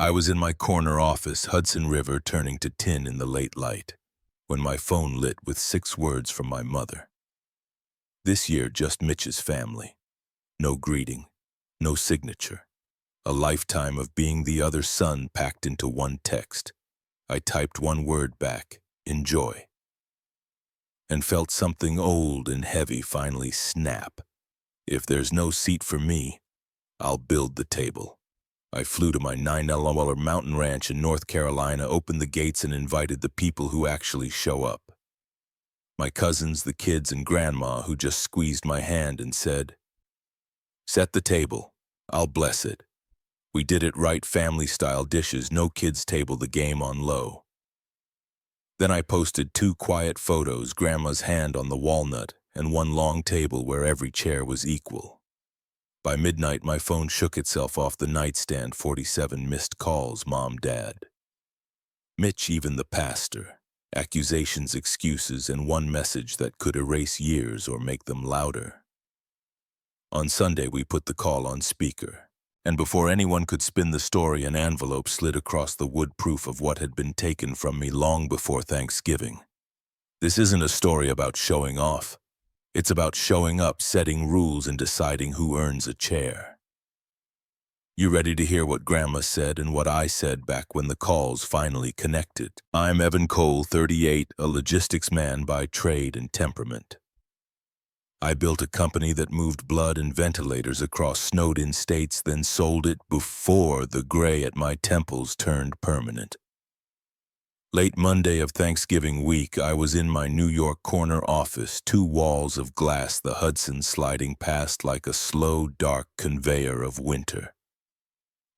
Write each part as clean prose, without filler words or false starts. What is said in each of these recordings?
I was in my corner office, Hudson River turning to tin in the late light, when my phone lit with 6 words from my mother. This year, just Mitch's family. No greeting, no signature. A lifetime of being the other son packed into one text. I typed one word back, enjoy, and felt something old and heavy finally snap. If there's no seat for me, I'll build the table. I flew to my $9 mountain ranch in North Carolina, opened the gates, and invited the people who actually show up. My cousins, the kids, and Grandma, who just squeezed my hand and said, "Set the table. I'll bless it." We did it right, family-style dishes, no kids' table, the game on low. Then I posted 2 quiet photos, Grandma's hand on the walnut, and one long table where every chair was equal. By midnight, my phone shook itself off the nightstand, 47 missed calls, Mom, Dad. Mitch, even the pastor. Accusations, excuses, and one message that could erase years or make them louder. On Sunday, we put the call on speaker, and before anyone could spin the story, an envelope slid across the wood, proof of what had been taken from me long before Thanksgiving. This isn't a story about showing off. It's about showing up, setting rules, and deciding who earns a chair. You ready to hear what Grandma said and what I said back when the calls finally connected? I'm Evan Cole, 38, a logistics man by trade and temperament. I built a company that moved blood and ventilators across snowed-in states, then sold it before the gray at my temples turned permanent. Late Monday of Thanksgiving week, I was in my New York corner office, 2 walls of glass, the Hudson sliding past like a slow, dark conveyor of winter.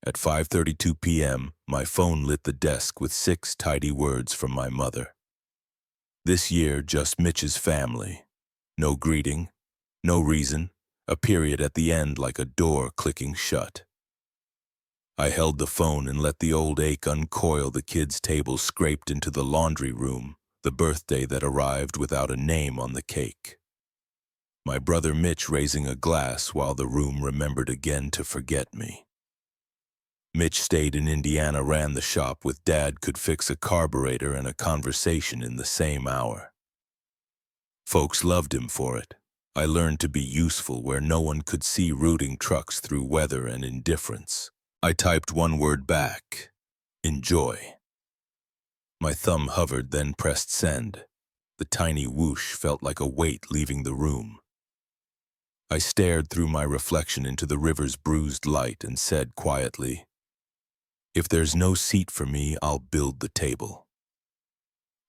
At 5:32 p.m., my phone lit the desk with 6 tidy words from my mother. This year, just Mitch's family. No greeting, no reason, a period at the end like a door clicking shut. I held the phone and let the old ache uncoil. The kids' table scraped into the laundry room, the birthday that arrived without a name on the cake. My brother Mitch raising a glass while the room remembered again to forget me. Mitch stayed in Indiana, ran the shop with Dad, could fix a carburetor and a conversation in the same hour. Folks loved him for it. I learned to be useful where no one could see, rooting trucks through weather and indifference. I typed one word back, enjoy. My thumb hovered, then pressed send. The tiny whoosh felt like a weight leaving the room. I stared through my reflection into the river's bruised light and said quietly, "If there's no seat for me, I'll build the table."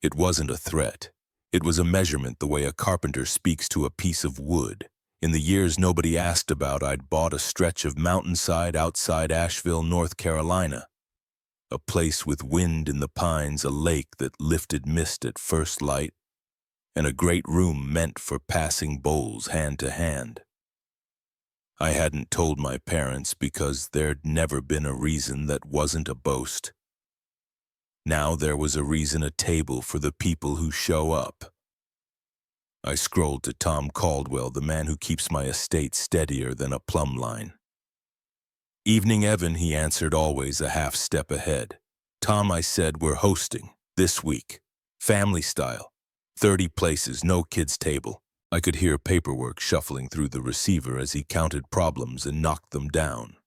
It wasn't a threat. It was a measurement, the way a carpenter speaks to a piece of wood. In the years nobody asked about, I'd bought a stretch of mountainside outside Asheville, North Carolina. A place with wind in the pines, a lake that lifted mist at first light, and a great room meant for passing bowls hand to hand. I hadn't told my parents because there'd never been a reason that wasn't a boast. Now there was a reason, a table for the people who show up. I scrolled to Tom Caldwell, the man who keeps my estate steadier than a plumb line. "Evening, Evan," he answered, always a half step ahead. "Tom," I said, "we're hosting, this week. Family style. 30 places, no kids' table." I could hear paperwork shuffling through the receiver as he counted problems and knocked them down.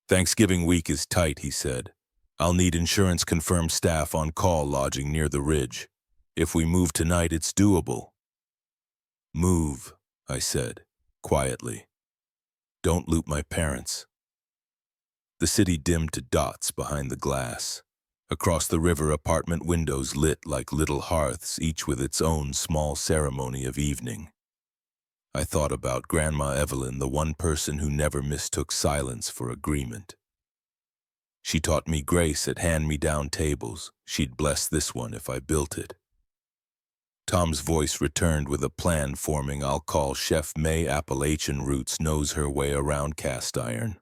"Thanksgiving week is tight," he said. "I'll need insurance-confirmed staff on call, lodging near the ridge. If we move tonight, it's doable." "Move," I said, quietly. "Don't loop my parents." The city dimmed to dots behind the glass. Across the river, apartment windows lit like little hearths, each with its own small ceremony of evening. I thought about Grandma Evelyn, the one person who never mistook silence for agreement. She taught me grace at hand-me-down tables. She'd bless this one if I built it. Tom's voice returned with a plan forming. "I'll call Chef May, Appalachian roots, knows her way around cast iron.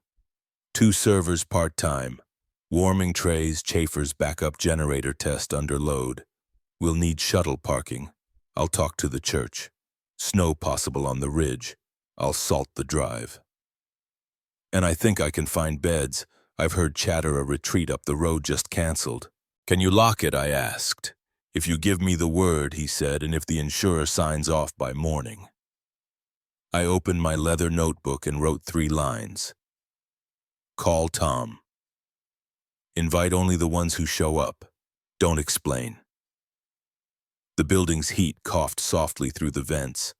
2 servers part-time. Warming trays, chafers, backup generator test under load. We'll need shuttle parking. I'll talk to the church. Snow possible on the ridge. I'll salt the drive. And I think I can find beds. I've heard chatter a retreat up the road just canceled. Can you lock it? I asked. If you give me the word, he said, and if the insurer signs off by morning. I opened my leather notebook and wrote 3 lines. Call Tom. Invite only the ones who show up. Don't explain. The building's heat coughed softly through the vents.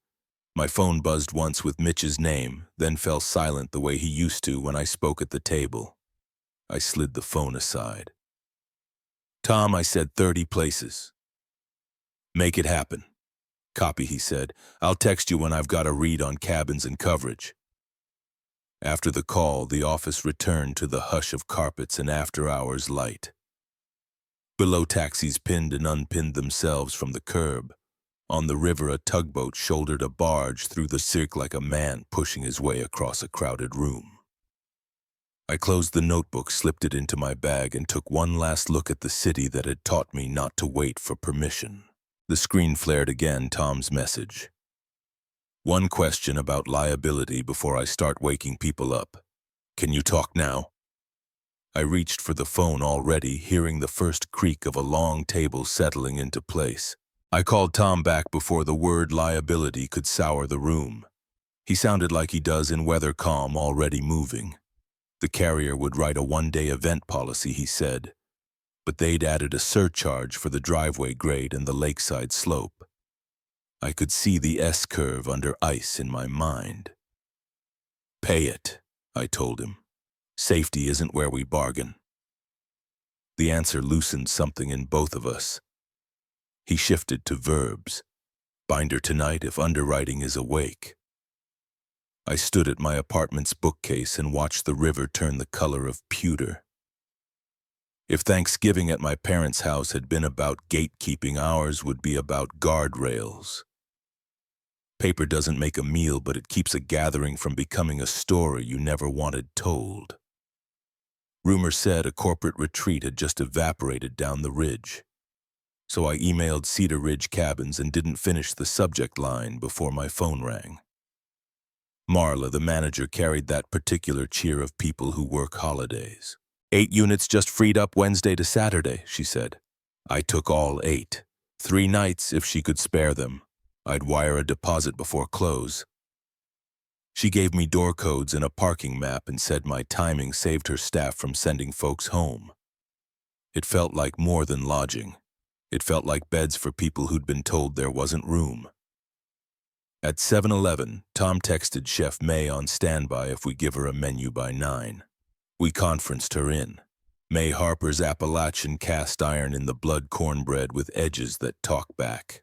My phone buzzed once with Mitch's name, then fell silent the way he used to when I spoke at the table. I slid the phone aside. Tom, I said, 30 places. Make it happen. Copy, he said. I'll text you when I've got a read on cabins and coverage. After the call, the office returned to the hush of carpets and after-hours light. Below, taxis pinned and unpinned themselves from the curb. On the river, a tugboat shouldered a barge through the cirque like a man pushing his way across a crowded room. I closed the notebook, slipped it into my bag, and took one last look at the city that had taught me not to wait for permission. The screen flared again, Tom's message. One question about liability before I start waking people up. Can you talk now? I reached for the phone already, hearing the first creak of a long table settling into place. I called Tom back before the word liability could sour the room. He sounded like he does in weather calm, already moving. The carrier would write a 1-day event policy, he said, but they'd added a surcharge for the driveway grade and the lakeside slope. I could see the S-curve under ice in my mind. Pay it, I told him. Safety isn't where we bargain. The answer loosened something in both of us. He shifted to verbs. Binder tonight if underwriting is awake. I stood at my apartment's bookcase and watched the river turn the color of pewter. If Thanksgiving at my parents' house had been about gatekeeping, ours would be about guardrails. Paper doesn't make a meal, but it keeps a gathering from becoming a story you never wanted told. Rumor said a corporate retreat had just evaporated down the ridge. So I emailed Cedar Ridge Cabins and didn't finish the subject line before my phone rang. Marla, the manager, carried that particular cheer of people who work holidays. 8 units just freed up Wednesday to Saturday, she said. I took all 8. 3 nights if she could spare them. I'd wire a deposit before close. She gave me door codes and a parking map and said my timing saved her staff from sending folks home. It felt like more than lodging. It felt like beds for people who'd been told there wasn't room. At 7-Eleven, Tom texted Chef May on standby if we give her a menu by 9. We conferenced her in. May Harper's Appalachian cast iron in the blood cornbread with edges that talk back.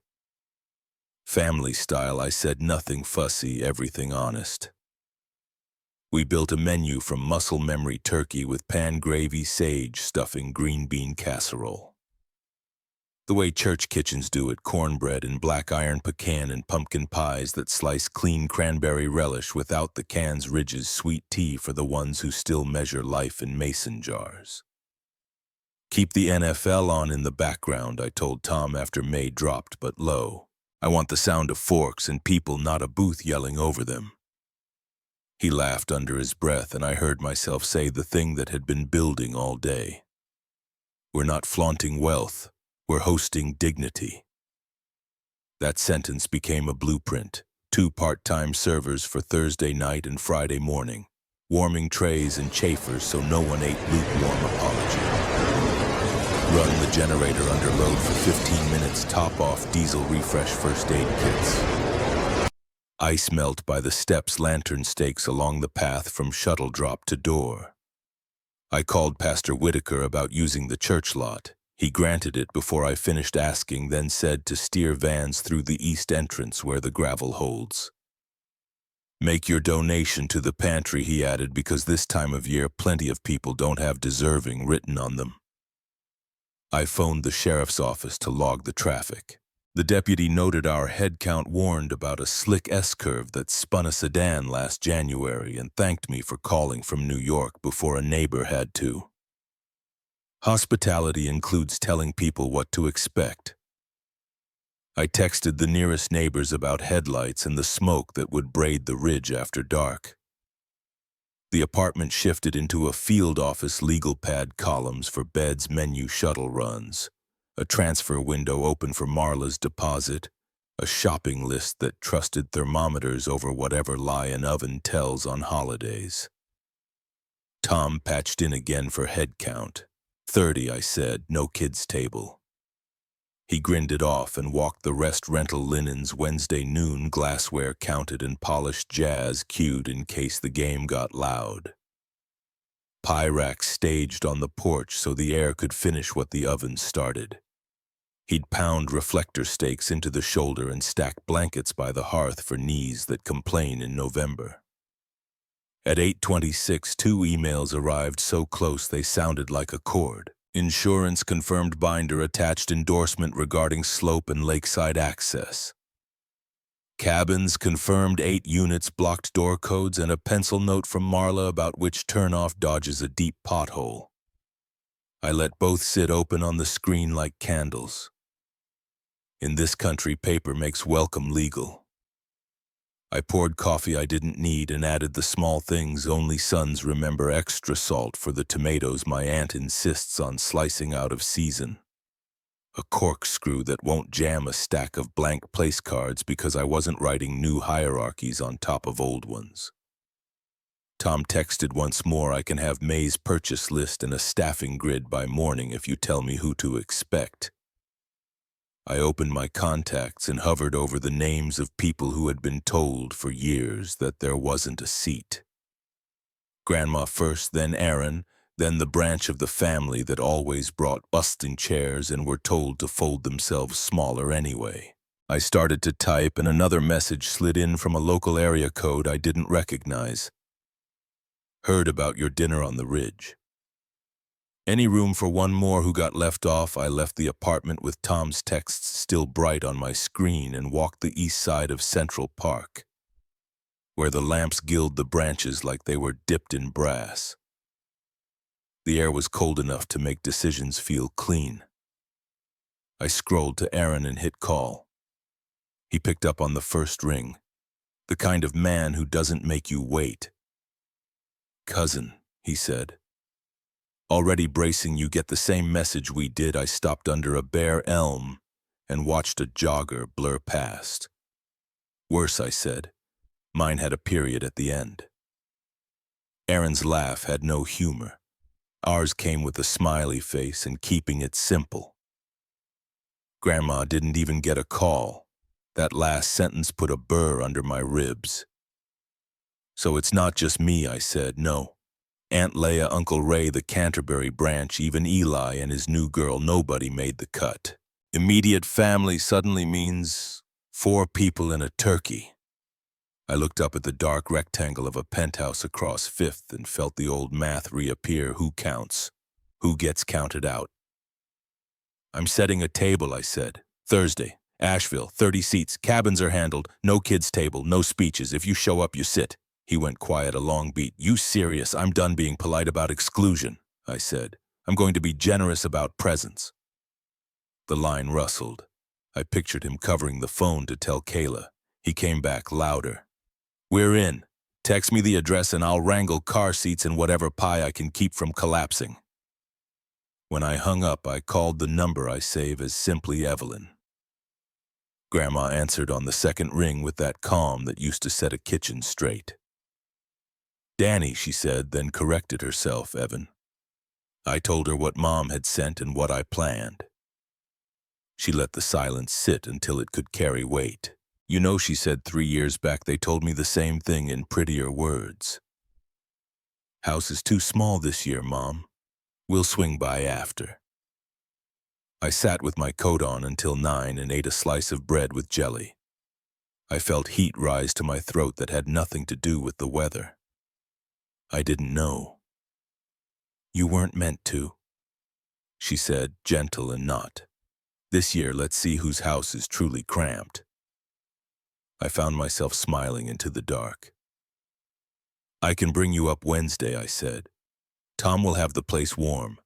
Family style, I said, nothing fussy, everything honest. We built a menu from muscle memory turkey with pan gravy, sage stuffing, green bean casserole. The way church kitchens do it, cornbread and black iron pecan and pumpkin pies that slice clean cranberry relish without the can's ridges, sweet tea for the ones who still measure life in mason jars. Keep the NFL on in the background, I told Tom after May dropped but low. I want the sound of forks and people, not a booth yelling over them. He laughed under his breath, and I heard myself say the thing that had been building all day. We're not flaunting wealth. We're hosting dignity. That sentence became a blueprint. 2 part-time servers for Thursday night and Friday morning, warming trays and chafers so no one ate lukewarm apology. Run the generator under load for 15 minutes, top off diesel refresh first aid kits. Ice melt by the steps, lantern stakes along the path from shuttle drop to door. I called Pastor Whitaker about using the church lot. He granted it before I finished asking, then said to steer vans through the east entrance where the gravel holds. Make your donation to the pantry, he added, because this time of year plenty of people don't have deserving written on them. I phoned the sheriff's office to log the traffic. The deputy noted our head count, warned about a slick S-curve that spun a sedan last January, and thanked me for calling from New York before a neighbor had to. Hospitality includes telling people what to expect. I texted the nearest neighbors about headlights and the smoke that would braid the ridge after dark. The apartment shifted into a field office, legal pad columns for beds, menu shuttle runs, a transfer window open for Marla's deposit, a shopping list that trusted thermometers over whatever lie an oven tells on holidays. Tom patched in again for head count. 30, I said, no kids' table. He grinned it off and walked the rest rental linens. Wednesday noon, glassware counted and polished, jazz cued in case the game got loud. Pie racks staged on the porch so the air could finish what the oven started. He'd pound reflector stakes into the shoulder and stack blankets by the hearth for knees that complain in November. At 8:26, 2 emails arrived so close they sounded like a chord. Insurance confirmed binder attached endorsement regarding slope and lakeside access. Cabins confirmed 8 units, blocked door codes, and a pencil note from Marla about which turnoff dodges a deep pothole. I let both sit open on the screen like candles. In this country, paper makes welcome legal. I poured coffee I didn't need and added the small things only sons remember: extra salt for the tomatoes my aunt insists on slicing out of season. A corkscrew that won't jam a stack of blank place cards because I wasn't writing new hierarchies on top of old ones. Tom texted once more, I can have May's purchase list and a staffing grid by morning if you tell me who to expect. I opened my contacts and hovered over the names of people who had been told for years that there wasn't a seat. Grandma first, then Aaron, then the branch of the family that always brought busting chairs and were told to fold themselves smaller anyway. I started to type and another message slid in from a local area code I didn't recognize. Heard about your dinner on the ridge. Any room for one more who got left off? I left the apartment with Tom's texts still bright on my screen and walked the east side of Central Park, where the lamps gild the branches like they were dipped in brass. The air was cold enough to make decisions feel clean. I scrolled to Aaron and hit call. He picked up on the first ring, the kind of man who doesn't make you wait. Cousin, he said. Already bracing, you get the same message we did. I stopped under a bare elm and watched a jogger blur past. Worse, I said. Mine had a period at the end. Aaron's laugh had no humor. Ours came with a smiley face and keeping it simple. Grandma didn't even get a call. That last sentence put a burr under my ribs. So it's not just me, I said. No. Aunt Leah, Uncle Ray, the Canterbury branch, even Eli and his new girl, nobody made the cut. Immediate family suddenly means 4 people and a turkey. I looked up at the dark rectangle of a penthouse across 5th and felt the old math reappear. Who counts? Who gets counted out? I'm setting a table, I said. Thursday, Asheville, 30 seats, cabins are handled, no kids' table, no speeches. If you show up, you sit. He went quiet, a long beat. You serious? I'm done being polite about exclusion, I said. I'm going to be generous about presents. The line rustled. I pictured him covering the phone to tell Kayla. He came back louder. We're in. Text me the address and I'll wrangle car seats and whatever pie I can keep from collapsing. When I hung up, I called the number I save as simply Evelyn. Grandma answered on the second ring with that calm that used to set a kitchen straight. Danny, she said, then corrected herself. Evan. I told her what Mom had sent and what I planned. She let the silence sit until it could carry weight. You know, she said, 3 years back they told me the same thing in prettier words. House is too small this year, Mom. We'll swing by after. I sat with my coat on until 9 and ate a slice of bread with jelly. I felt heat rise to my throat that had nothing to do with the weather. I didn't know. You weren't meant to, she said, gentle and not. This year, let's see whose house is truly cramped. I found myself smiling into the dark. I can bring you up Wednesday, I said. Tom will have the place warm.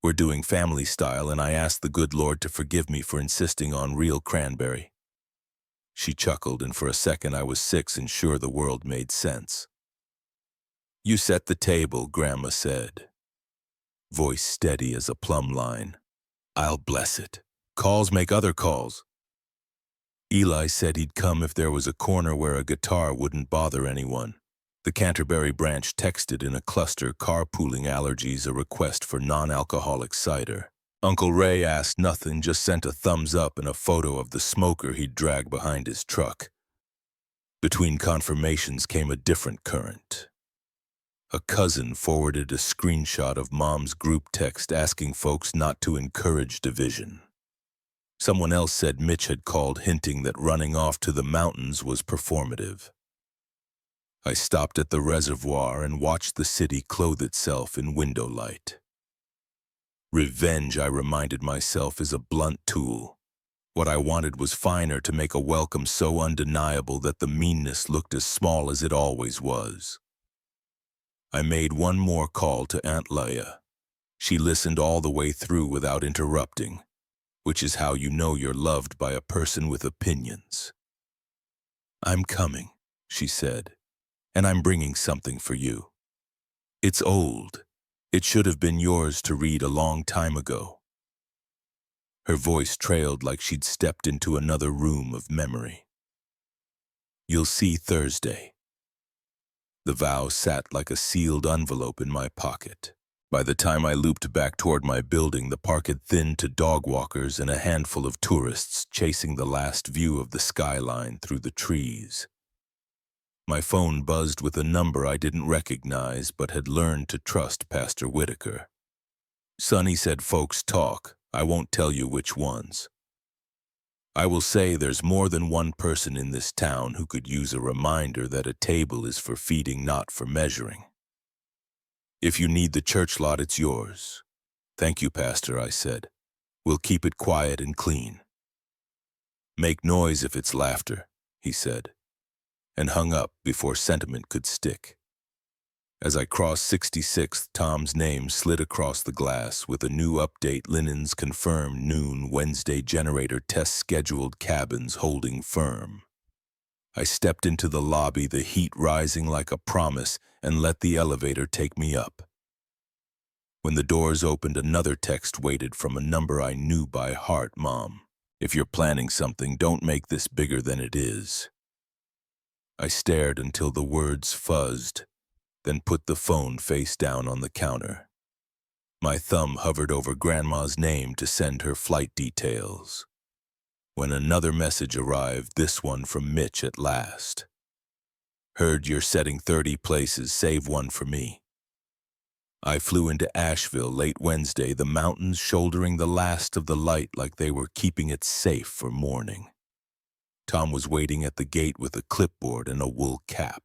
We're doing family style, and I asked the good Lord to forgive me for insisting on real cranberry. She chuckled, and for a second I was 6 and sure the world made sense. You set the table, Grandma said, voice steady as a plumb line. I'll bless it. Calls make other calls. Eli said he'd come if there was a corner where a guitar wouldn't bother anyone. The Canterbury branch texted in a cluster carpooling allergies a request for non-alcoholic cider. Uncle Ray asked nothing, just sent a thumbs up and a photo of the smoker he'd dragged behind his truck. Between confirmations came a different current. A cousin forwarded a screenshot of Mom's group text asking folks not to encourage division. Someone else said Mitch had called hinting that running off to the mountains was performative. I stopped at the reservoir and watched the city clothe itself in window light. Revenge, I reminded myself, is a blunt tool. What I wanted was finer, to make a welcome so undeniable that the meanness looked as small as it always was. I made one more call to Aunt Leia. She listened all the way through without interrupting, which is how you know you're loved by a person with opinions. I'm coming, she said, and I'm bringing something for you. It's old. It should have been yours to read a long time ago. Her voice trailed like she'd stepped into another room of memory. You'll see Thursday. The vow sat like a sealed envelope in my pocket. By the time I looped back toward my building, the park had thinned to dog walkers and a handful of tourists chasing the last view of the skyline through the trees. My phone buzzed with a number I didn't recognize but had learned to trust Pastor Whitaker. Sonny said folks talk. I won't tell you which ones. I will say there's more than one person in this town who could use a reminder that a table is for feeding, not for measuring. If you need the church lot, it's yours. Thank you, Pastor, I said. We'll keep it quiet and clean. Make noise if it's laughter, he said, and hung up before sentiment could stick. As I crossed 66th, Tom's name slid across the glass with a new update: linens confirmed, noon Wednesday, generator test scheduled, cabins holding firm. I stepped into the lobby, the heat rising like a promise, and let the elevator take me up. When the doors opened, another text waited from a number I knew by heart. Mom, if you're planning something, don't make this bigger than it is. I stared until the words fuzzed, then put the phone face down on the counter. My thumb hovered over Grandma's name to send her flight details. When another message arrived, this one from Mitch at last. Heard you're setting 30 places, save one for me. I flew into Asheville late Wednesday, the mountains shouldering the last of the light like they were keeping it safe for morning. Tom was waiting at the gate with a clipboard and a wool cap,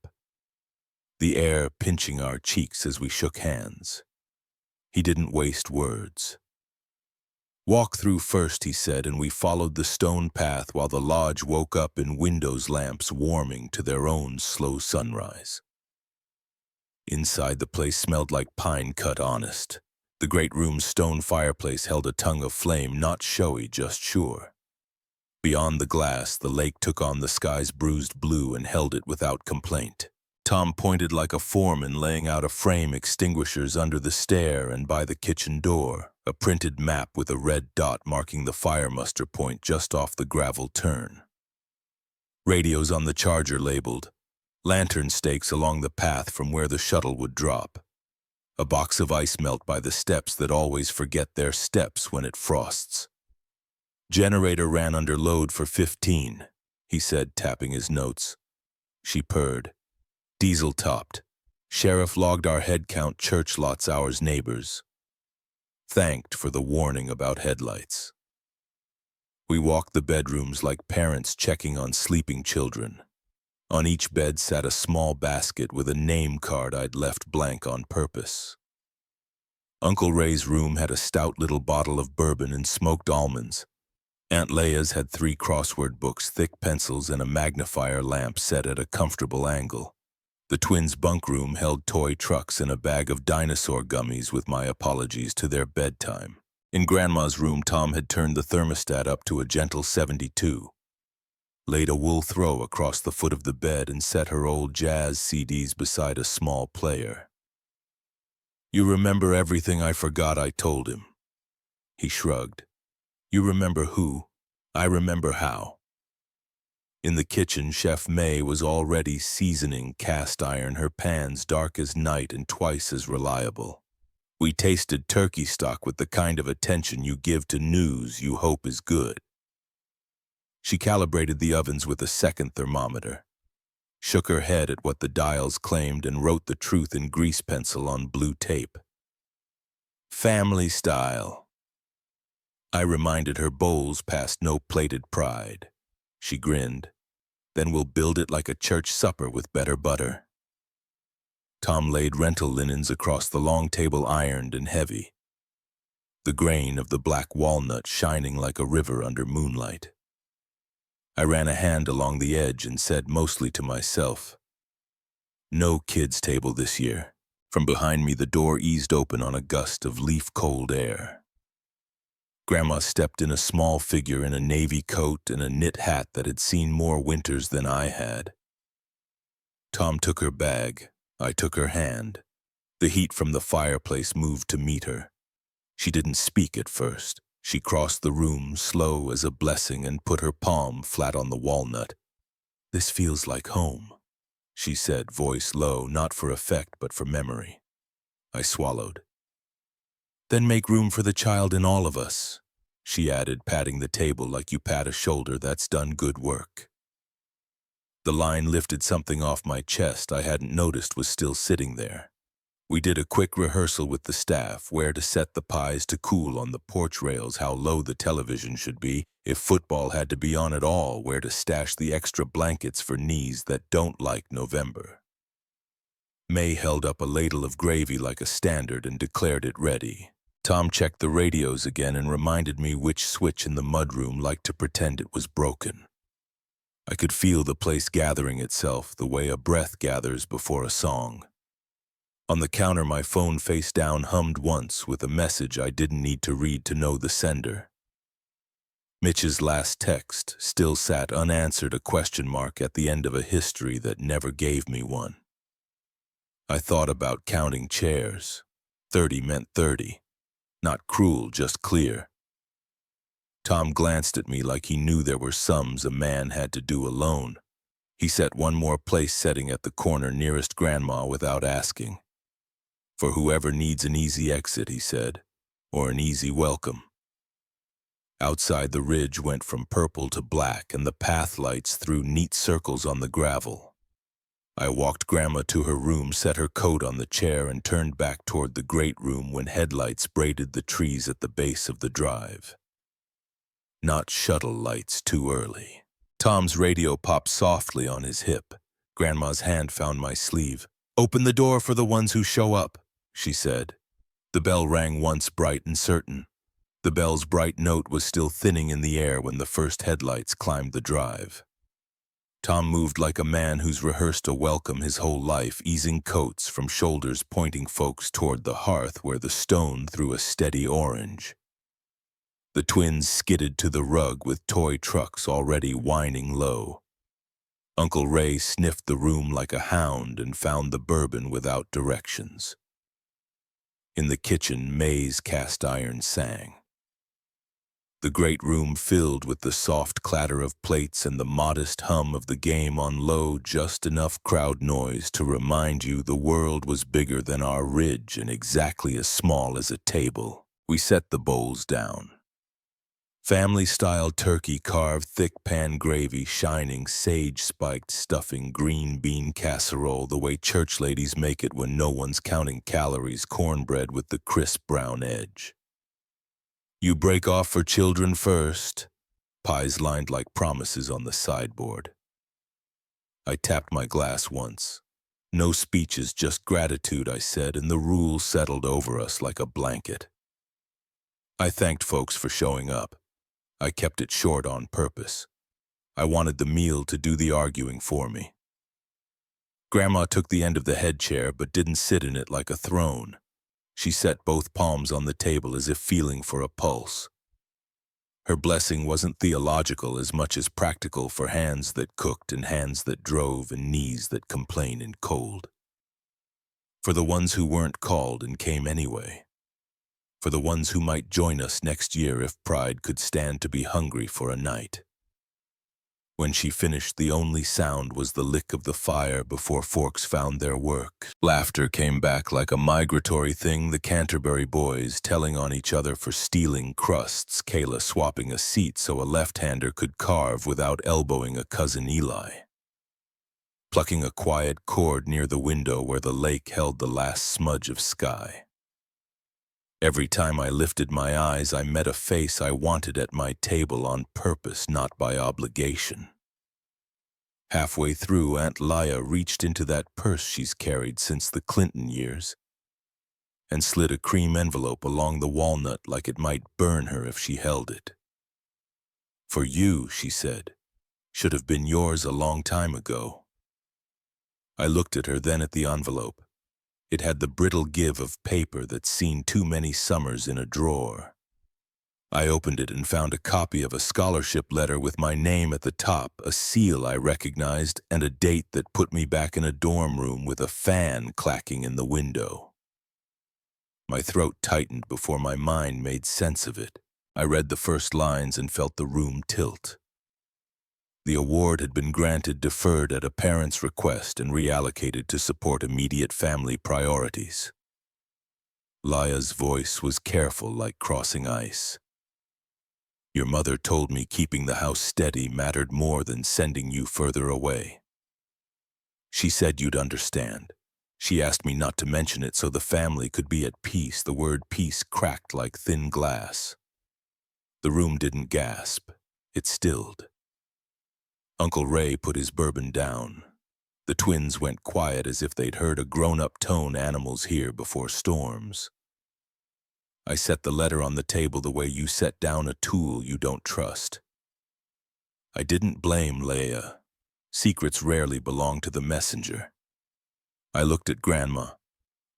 the air pinching our cheeks as we shook hands. He didn't waste words. Walk through first, he said, and we followed the stone path while the lodge woke up in windows lamps warming to their own slow sunrise. Inside, the place smelled like pine cut honest. The great room's stone fireplace held a tongue of flame, not showy, just sure. Beyond the glass, the lake took on the sky's bruised blue and held it without complaint. Tom pointed like a foreman laying out a frame, extinguishers under the stair and by the kitchen door, a printed map with a red dot marking the fire muster point just off the gravel turn. Radios on the charger labeled, lantern stakes along the path from where the shuttle would drop, a box of ice melt by the steps that always forget their steps when it frosts. Generator ran under load for 15, he said, tapping his notes. She purred. Diesel topped. Sheriff logged our head count, church lots ours neighbors. Thanked for the warning about headlights. We walked the bedrooms like parents checking on sleeping children. On each bed sat a small basket with a name card I'd left blank on purpose. Uncle Ray's room had a stout little bottle of bourbon and smoked almonds. Aunt Leia's had 3 crossword books, thick pencils, and a magnifier lamp set at a comfortable angle. The twins' bunk room held toy trucks and a bag of dinosaur gummies with my apologies to their bedtime. In Grandma's room, Tom had turned the thermostat up to a gentle 72, laid a wool throw across the foot of the bed, and set her old jazz CDs beside a small player. You remember everything I forgot I told him. He shrugged. You remember who? I remember how. In the kitchen, Chef May was already seasoning cast iron, her pans dark as night and twice as reliable. We tasted turkey stock with the kind of attention you give to news you hope is good. She calibrated the ovens with a second thermometer, shook her head at what the dials claimed, and wrote the truth in grease pencil on blue tape. Family style. I reminded her bowls passed no plated pride. She grinned. Then we'll build it like a church supper with better butter. Tom laid rental linens across the long table, ironed and heavy, the grain of the black walnut shining like a river under moonlight. I ran a hand along the edge and said, mostly to myself, no kids' table this year. From behind me, the door eased open on a gust of leaf-cold air. Grandma stepped in, a small figure in a navy coat and a knit hat that had seen more winters than I had. Tom took her bag. I took her hand. The heat from the fireplace moved to meet her. She didn't speak at first. She crossed the room, slow as a blessing, and put her palm flat on the walnut. This feels like home, she said, voice low, not for effect but for memory. I swallowed. Then make room for the child in all of us, she added, patting the table like you pat a shoulder that's done good work. The line lifted something off my chest I hadn't noticed was still sitting there. We did a quick rehearsal with the staff, where to set the pies to cool on the porch rails, how low the television should be, if football had to be on at all, where to stash the extra blankets for knees that don't like November. May held up a ladle of gravy like a standard and declared it ready. Tom checked the radios again and reminded me which switch in the mudroom liked to pretend it was broken. I could feel the place gathering itself the way a breath gathers before a song. On the counter, my phone face down hummed once with a message I didn't need to read to know the sender. Mitch's last text still sat unanswered, a question mark at the end of a history that never gave me one. I thought about counting chairs. 30 meant 30. Not cruel, just clear. Tom glanced at me like he knew there were sums a man had to do alone. He set one more place setting at the corner nearest Grandma without asking. For whoever needs an easy exit, he said, or an easy welcome. Outside, the ridge went from purple to black, and the path lights threw neat circles on the gravel. I walked Grandma to her room, set her coat on the chair, and turned back toward the great room when headlights braided the trees at the base of the drive. Not shuttle lights too early. Tom's radio popped softly on his hip. Grandma's hand found my sleeve. Open the door for the ones who show up, she said. The bell rang once, bright and certain. The bell's bright note was still thinning in the air when the first headlights climbed the drive. Tom moved like a man who's rehearsed a welcome his whole life, easing coats from shoulders, pointing folks toward the hearth where the stone threw a steady orange. The twins skidded to the rug with toy trucks already whining low. Uncle Ray sniffed the room like a hound and found the bourbon without directions. In the kitchen, May's cast iron sang. The great room filled with the soft clatter of plates and the modest hum of the game on low, just enough crowd noise to remind you the world was bigger than our ridge and exactly as small as a table. We set the bowls down. Family-style turkey, carved thick pan gravy, shining sage-spiked stuffing, green bean casserole, the way church ladies make it when no one's counting calories, cornbread with the crisp brown edge. You break off for children first. Pies lined like promises on the sideboard. I tapped my glass once. No speeches, just gratitude, I said, and the rule settled over us like a blanket. I thanked folks for showing up. I kept it short on purpose. I wanted the meal to do the arguing for me. Grandma took the end of the head chair but didn't sit in it like a throne. She set both palms on the table as if feeling for a pulse. Her blessing wasn't theological as much as practical, for hands that cooked and hands that drove and knees that complain in cold. For the ones who weren't called and came anyway. For the ones who might join us next year if pride could stand to be hungry for a night. When she finished, the only sound was the lick of the fire before forks found their work. Laughter came back like a migratory thing, the Canterbury boys telling on each other for stealing crusts, Kayla swapping a seat so a left-hander could carve without elbowing a cousin Eli. Plucking a quiet cord near the window where the lake held the last smudge of sky. Every time I lifted my eyes, I met a face I wanted at my table on purpose, not by obligation. Halfway through, Aunt Laya reached into that purse she's carried since the Clinton years and slid a cream envelope along the walnut like it might burn her if she held it. "For you," she said, "should have been yours a long time ago." I looked at her, then at the envelope. It had the brittle give of paper that's seen too many summers in a drawer. I opened it and found a copy of a scholarship letter with my name at the top, a seal I recognized, and a date that put me back in a dorm room with a fan clacking in the window. My throat tightened before my mind made sense of it. I read the first lines and felt the room tilt. The award had been granted deferred at a parent's request and reallocated to support immediate family priorities. Laya's voice was careful, like crossing ice. "Your mother told me keeping the house steady mattered more than sending you further away. She said you'd understand. She asked me not to mention it so the family could be at peace." The word peace cracked like thin glass. The room didn't gasp. It stilled. Uncle Ray put his bourbon down. The twins went quiet as if they'd heard a grown-up tone animals hear before storms. I set the letter on the table the way you set down a tool you don't trust. I didn't blame Leia. Secrets rarely belong to the messenger. I looked at Grandma.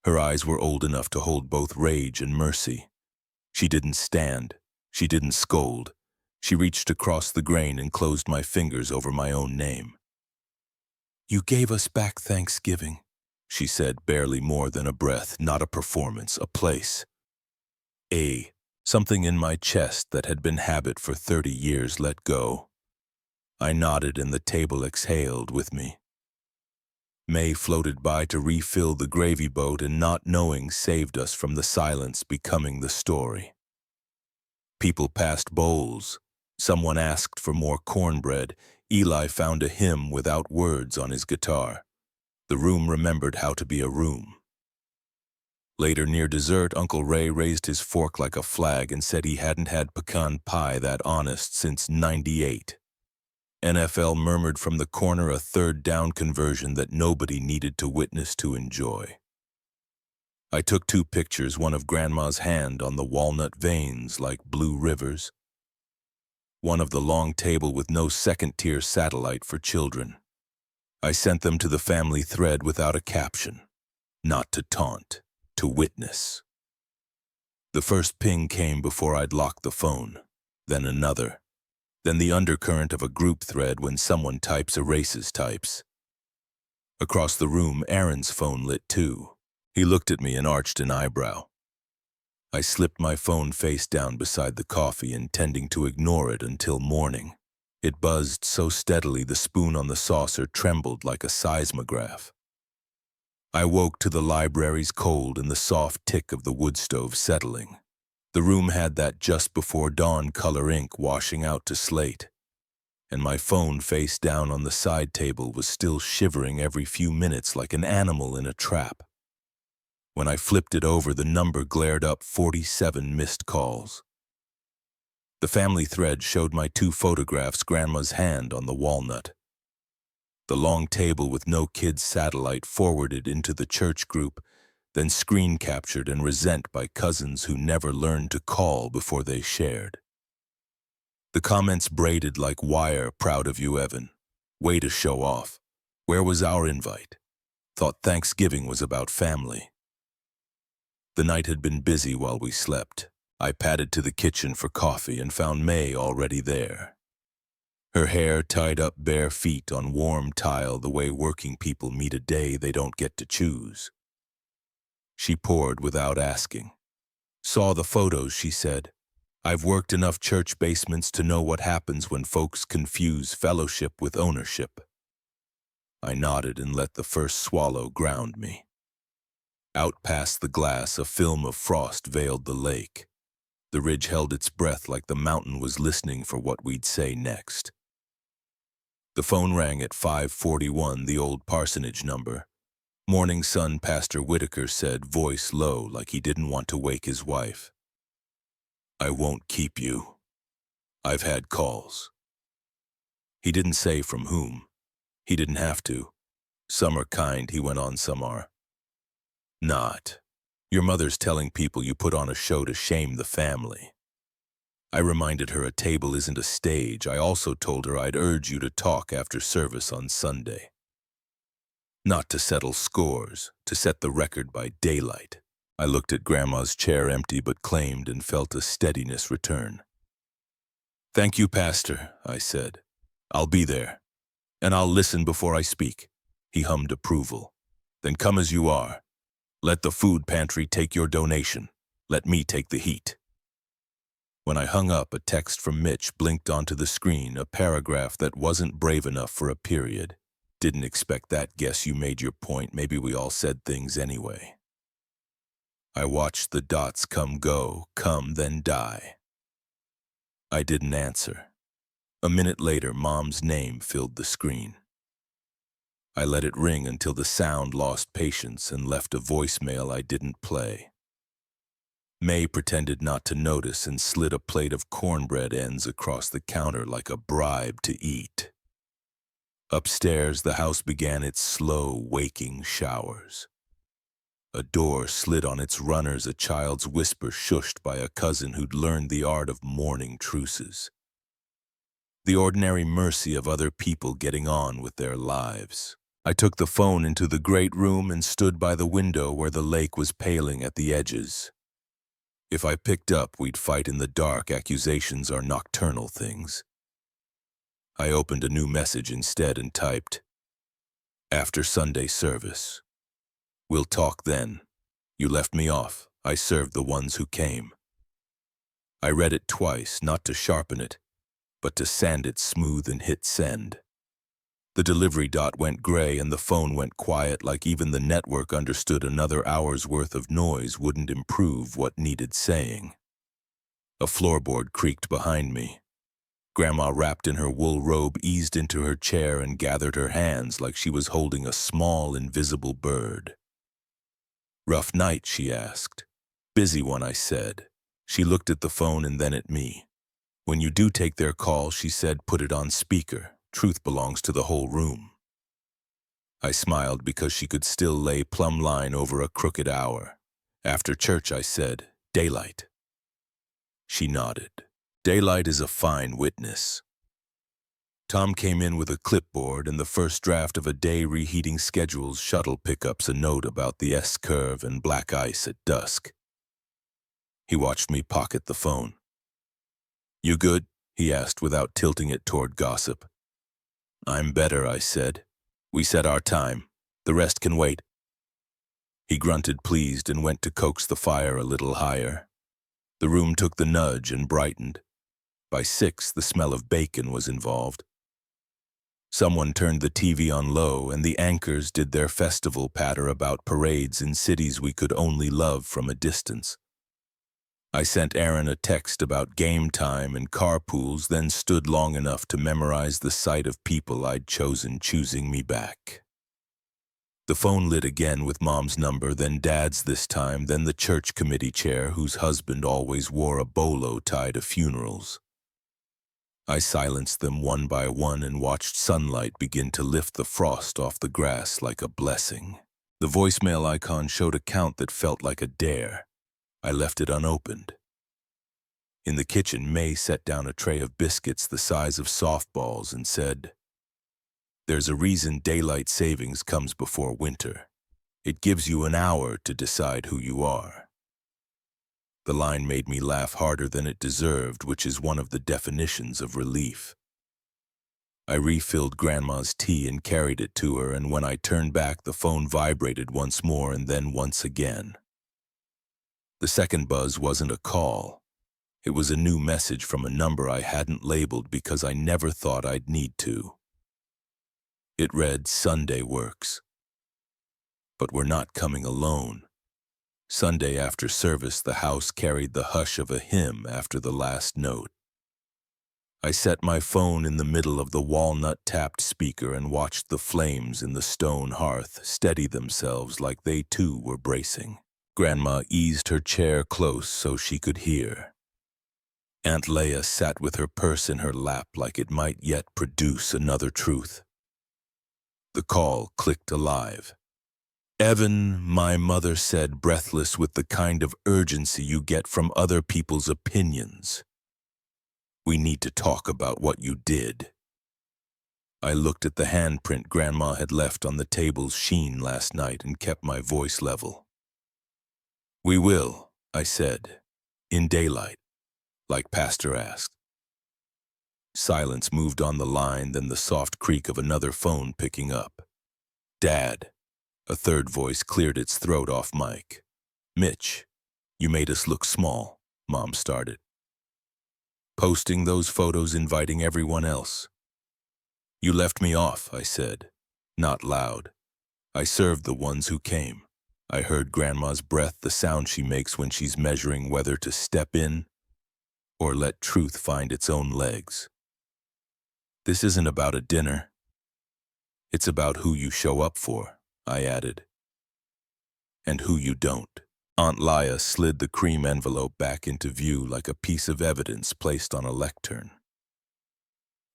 Her eyes were old enough to hold both rage and mercy. She didn't stand. She didn't scold. She reached across the grain and closed my fingers over my own name. "You gave us back Thanksgiving," she said, barely more than a breath, not a performance, a place. Something in my chest that had been habit for 30 years let go. I nodded and the table exhaled with me. May floated by to refill the gravy boat and not knowing saved us from the silence becoming the story. People passed bowls. Someone asked for more cornbread. Eli found a hymn without words on his guitar. The room remembered how to be a room. Later, near dessert, Uncle Ray raised his fork like a flag and said he hadn't had pecan pie that honest since '98. NFL murmured from the corner, a third down conversion that nobody needed to witness to enjoy. I took 2 pictures, one of Grandma's hand on the walnut veins like blue rivers, one of the long table with no second-tier satellite for children. I sent them to the family thread without a caption. Not to taunt, to witness. The first ping came before I'd locked the phone, then another, then the undercurrent of a group thread when someone types erases types. Across the room, Aaron's phone lit too. He looked at me and arched an eyebrow. I slipped my phone face down beside the coffee, intending to ignore it until morning. It buzzed so steadily the spoon on the saucer trembled like a seismograph. I woke to the library's cold and the soft tick of the wood stove settling. The room had that just before dawn color ink washing out to slate, and my phone face down on the side table was still shivering every few minutes like an animal in a trap. When I flipped it over, the number glared up, 47 missed calls. The family thread showed my 2 photographs, Grandma's hand on the walnut. The long table with no kid's satellite forwarded into the church group, then screen captured and resent by cousins who never learned to call before they shared. The comments braided like wire, "Proud of you, Evan. Way to show off. Where was our invite? Thought Thanksgiving was about family." The night had been busy while we slept. I padded to the kitchen for coffee and found May already there. Her hair tied up, bare feet on warm tile the way working people meet a day they don't get to choose. She poured without asking. Saw the photos, she said. I've worked enough church basements to know what happens when folks confuse fellowship with ownership. I nodded and let the first swallow ground me. Out past the glass, a film of frost veiled the lake. The ridge held its breath like the mountain was listening for what we'd say next. The phone rang at 5:41, the old parsonage number. Morning Sun Pastor Whitaker said, voice low like he didn't want to wake his wife. I won't keep you. I've had calls. He didn't say from whom. He didn't have to. Some are kind, he went on, some are not. Your mother's telling people you put on a show to shame the family. I reminded her a table isn't a stage. I also told her I'd urge you to talk after service on Sunday. Not to settle scores, to set the record by daylight. I looked at Grandma's chair empty but claimed and felt a steadiness return. Thank you, Pastor, I said. I'll be there. And I'll listen before I speak. He hummed approval. Then come as you are. Let the food pantry take your donation. Let me take the heat. When I hung up, a text from Mitch blinked onto the screen, a paragraph that wasn't brave enough for a period. Didn't expect that. Guess you made your point. Maybe we all said things anyway. I watched the dots come, then die. I didn't answer. A minute later, Mom's name filled the screen. I let it ring until the sound lost patience and left a voicemail I didn't play. May pretended not to notice and slid a plate of cornbread ends across the counter like a bribe to eat. Upstairs, the house began its slow, waking showers. A door slid on its runners, a child's whisper shushed by a cousin who'd learned the art of mourning truces. The ordinary mercy of other people getting on with their lives. I took the phone into the great room and stood by the window where the lake was paling at the edges. If I picked up, we'd fight in the dark. Accusations are nocturnal things. I opened a new message instead and typed, after Sunday service. We'll talk then. You left me off. I served the ones who came. I read it twice, not to sharpen it, but to sand it smooth and hit send. The delivery dot went gray and the phone went quiet, like even the network understood another hour's worth of noise wouldn't improve what needed saying. A floorboard creaked behind me. Grandma, wrapped in her wool robe, eased into her chair and gathered her hands like she was holding a small, invisible bird. Rough night, she asked. Busy one, I said. She looked at the phone and then at me. When you do take their call, she said, put it on speaker. Truth belongs to the whole room. I smiled because she could still lay plumb line over a crooked hour. After church, I said, daylight. She nodded. Daylight is a fine witness. Tom came in with a clipboard and the first draft of a day reheating schedule's shuttle pickups, a note about the S-curve and black ice at dusk. He watched me pocket the phone. You good? He asked without tilting it toward gossip. I'm better, I said. We set our time. The rest can wait. He grunted pleased and went to coax the fire a little higher. The room took the nudge and brightened. By 6, the smell of bacon was involved. Someone turned the TV on low and the anchors did their festival patter about parades in cities we could only love from a distance. I sent Aaron a text about game time and carpools, then stood long enough to memorize the sight of people I'd chosen choosing me back. The phone lit again with Mom's number, then Dad's this time, then the church committee chair whose husband always wore a bolo tie to funerals. I silenced them one by one and watched sunlight begin to lift the frost off the grass like a blessing. The voicemail icon showed a count that felt like a dare. I left it unopened. In the kitchen, May set down a tray of biscuits the size of softballs and said, there's a reason daylight savings comes before winter. It gives you an hour to decide who you are. The line made me laugh harder than it deserved, which is one of the definitions of relief. I refilled Grandma's tea and carried it to her, and when I turned back, the phone vibrated once more and then once again. The second buzz wasn't a call. It was a new message from a number I hadn't labeled because I never thought I'd need to. It read, "Sunday works. But we're not coming alone." Sunday after service, the house carried the hush of a hymn after the last note. I set my phone in the middle of the walnut-tapped speaker and watched the flames in the stone hearth steady themselves like they too were bracing. Grandma eased her chair close so she could hear. Aunt Leah sat with her purse in her lap like it might yet produce another truth. The call clicked alive. "Evan," my mother said, breathless with the kind of urgency you get from other people's opinions. "We need to talk about what you did." I looked at the handprint Grandma had left on the table's sheen last night and kept my voice level. "We will," I said, "in daylight, like Pastor asked." Silence moved on the line, then the soft creak of another phone picking up. "Dad." A third voice cleared its throat off mic. "Mitch, you made us look small," Mom started. "Posting those photos, inviting everyone else." "You left me off," I said, not loud. "I served the ones who came." I heard Grandma's breath, the sound she makes when she's measuring whether to step in or let truth find its own legs. "This isn't about a dinner. It's about who you show up for," I added. "And who you don't." Aunt Leah slid the cream envelope back into view like a piece of evidence placed on a lectern.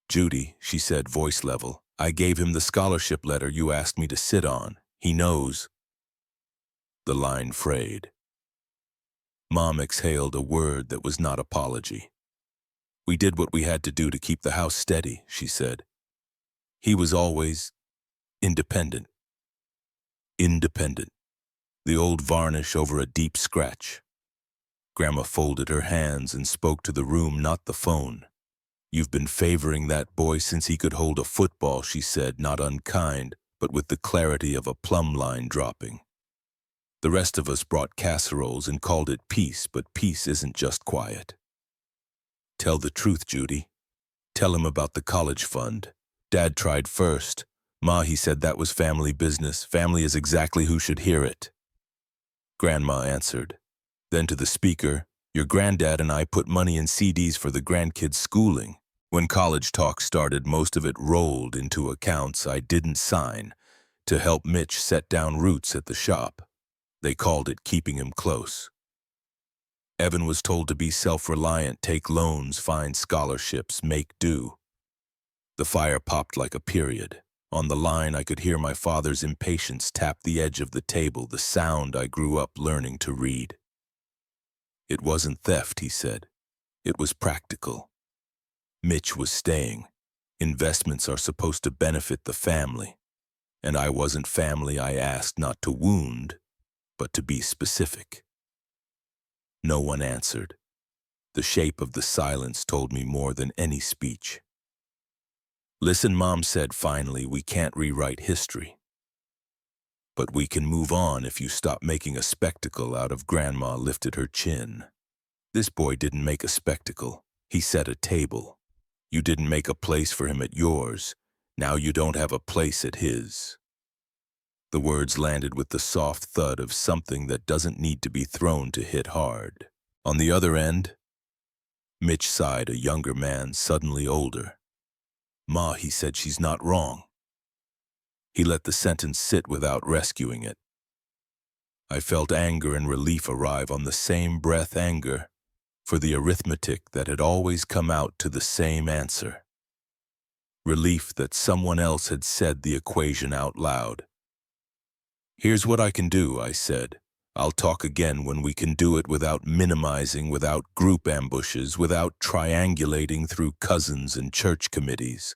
"Judy," she said, voice level, "I gave him the scholarship letter you asked me to sit on. He knows." The line frayed. Mom exhaled a word that was not apology. "We did what we had to do to keep the house steady," she said. "He was always independent." Independent. The old varnish over a deep scratch. Grandma folded her hands and spoke to the room, not the phone. "You've been favoring that boy since he could hold a football," she said, not unkind, but with the clarity of a plumb line dropping. "The rest of us brought casseroles and called it peace, but peace isn't just quiet." "Tell the truth, Judy. Tell him about the college fund. Dad tried first. Ma, he said that was family business. Family is exactly who should hear it." Grandma answered. Then to the speaker, "Your granddad and I put money in CDs for the grandkids' schooling. When college talk started, most of it rolled into accounts I didn't sign to help Mitch set down roots at the shop. They called it keeping him close. Evan was told to be self-reliant, take loans, find scholarships, make do." The fire popped like a period. On the line, I could hear my father's impatience tap the edge of the table, the sound I grew up learning to read. "It wasn't theft," he said. "It was practical. Mitch was staying. Investments are supposed to benefit the family. And I wasn't family. I asked not to wound, but to be specific." No one answered. The shape of the silence told me more than any speech. "Listen," Mom said finally, "we can't rewrite history. But we can move on if you stop making a spectacle out of." Grandma lifted her chin. "This boy didn't make a spectacle. He set a table. You didn't make a place for him at yours. Now you don't have a place at his." The words landed with the soft thud of something that doesn't need to be thrown to hit hard. On the other end, Mitch sighed, a younger man, suddenly older. "Ma," he said, "she's not wrong." He let the sentence sit without rescuing it. I felt anger and relief arrive on the same breath, anger for the arithmetic that had always come out to the same answer. Relief that someone else had said the equation out loud. "Here's what I can do," I said. "I'll talk again when we can do it without minimizing, without group ambushes, without triangulating through cousins and church committees.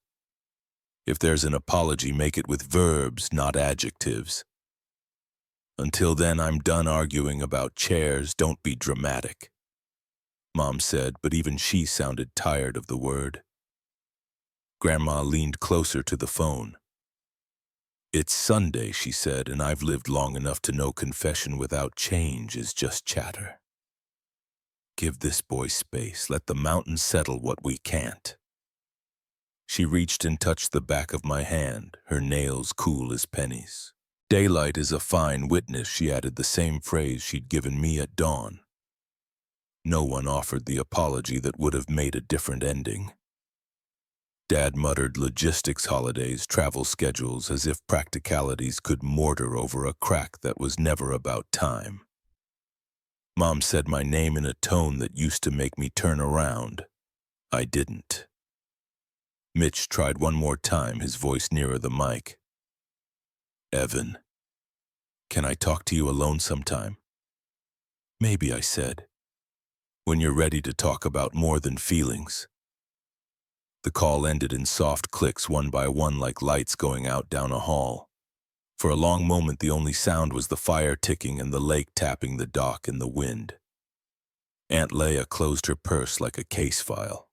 If there's an apology, make it with verbs, not adjectives. Until then, I'm done arguing about chairs. Don't be dramatic." Mom said, but even she sounded tired of the word. Grandma leaned closer to the phone. "It's Sunday," she said, "and I've lived long enough to know confession without change is just chatter." Give this boy space. Let the mountains settle what we can't. She reached and touched the back of my hand, her nails cool as pennies. Daylight is a fine witness, she added the same phrase she'd given me at dawn. No one offered the apology that would have made a different ending. Dad muttered logistics, holidays, travel schedules, as if practicalities could mortar over a crack that was never about time. Mom said my name in a tone that used to make me turn around. I didn't. Mitch tried one more time, his voice nearer the mic. Evan, can I talk to you alone sometime? Maybe, I said. When you're ready to talk about more than feelings. The call ended in soft clicks, one by one, like lights going out down a hall. For a long moment, the only sound was the fire ticking and the lake tapping the dock in the wind. Aunt Leah closed her purse like a case file.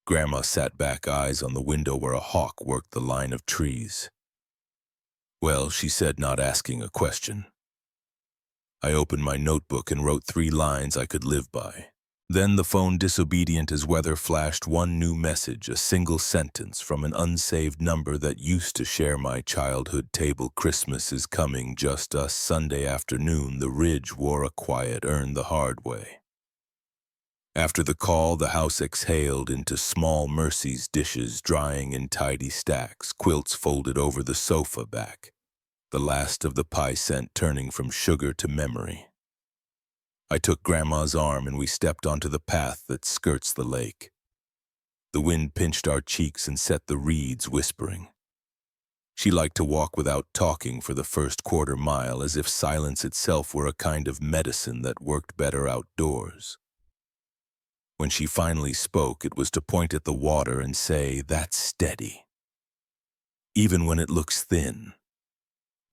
Grandma sat back, eyes on the window where a hawk worked the line of trees. Well, she said, not asking a question. I opened my notebook and wrote 3 lines I could live by. Then the phone, disobedient as weather, flashed one new message, a single sentence from an unsaved number that used to share my childhood table. Christmas is coming, just us. Sunday afternoon, the Ridge wore a quiet, earned the hard way. After the call, the house exhaled into small Mercy's dishes drying in tidy stacks, quilts folded over the sofa back, the last of the pie scent turning from sugar to memory. I took Grandma's arm and we stepped onto the path that skirts the lake. The wind pinched our cheeks and set the reeds whispering. She liked to walk without talking for the first quarter mile, as if silence itself were a kind of medicine that worked better outdoors. When she finally spoke, it was to point at the water and say, "That's steady, even when it looks thin."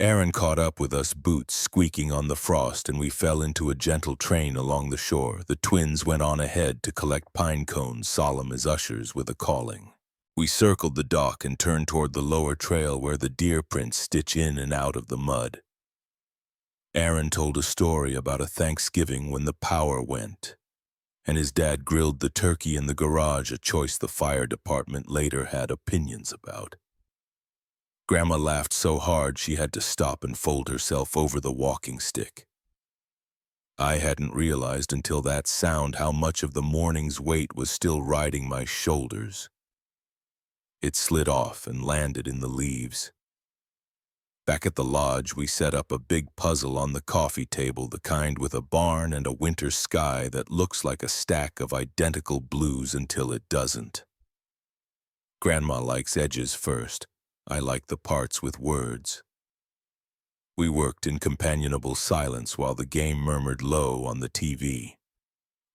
Aaron caught up with us, boots squeaking on the frost, and we fell into a gentle train along the shore. The twins went on ahead to collect pine cones, solemn as ushers with a calling. We circled the dock and turned toward the lower trail where the deer prints stitch in and out of the mud. Aaron told a story about a Thanksgiving when the power went, and his dad grilled the turkey in the garage, a choice the fire department later had opinions about. Grandma laughed so hard she had to stop and fold herself over the walking stick. I hadn't realized until that sound how much of the morning's weight was still riding my shoulders. It slid off and landed in the leaves. Back at the lodge, we set up a big puzzle on the coffee table, the kind with a barn and a winter sky that looks like a stack of identical blues until it doesn't. Grandma likes edges first. I like the parts with words. We worked in companionable silence while the game murmured low on the TV,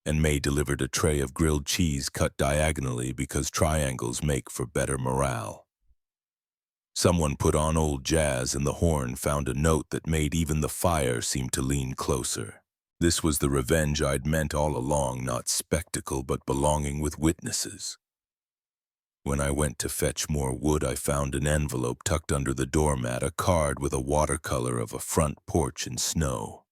and May delivered a tray of grilled cheese cut diagonally because triangles make for better morale. Someone put on old jazz and the horn found a note that made even the fire seem to lean closer. This was the revenge I'd meant all along, not spectacle but belonging with witnesses. When I went to fetch more wood, I found an envelope tucked under the doormat, a card with a watercolor of a front porch in snow.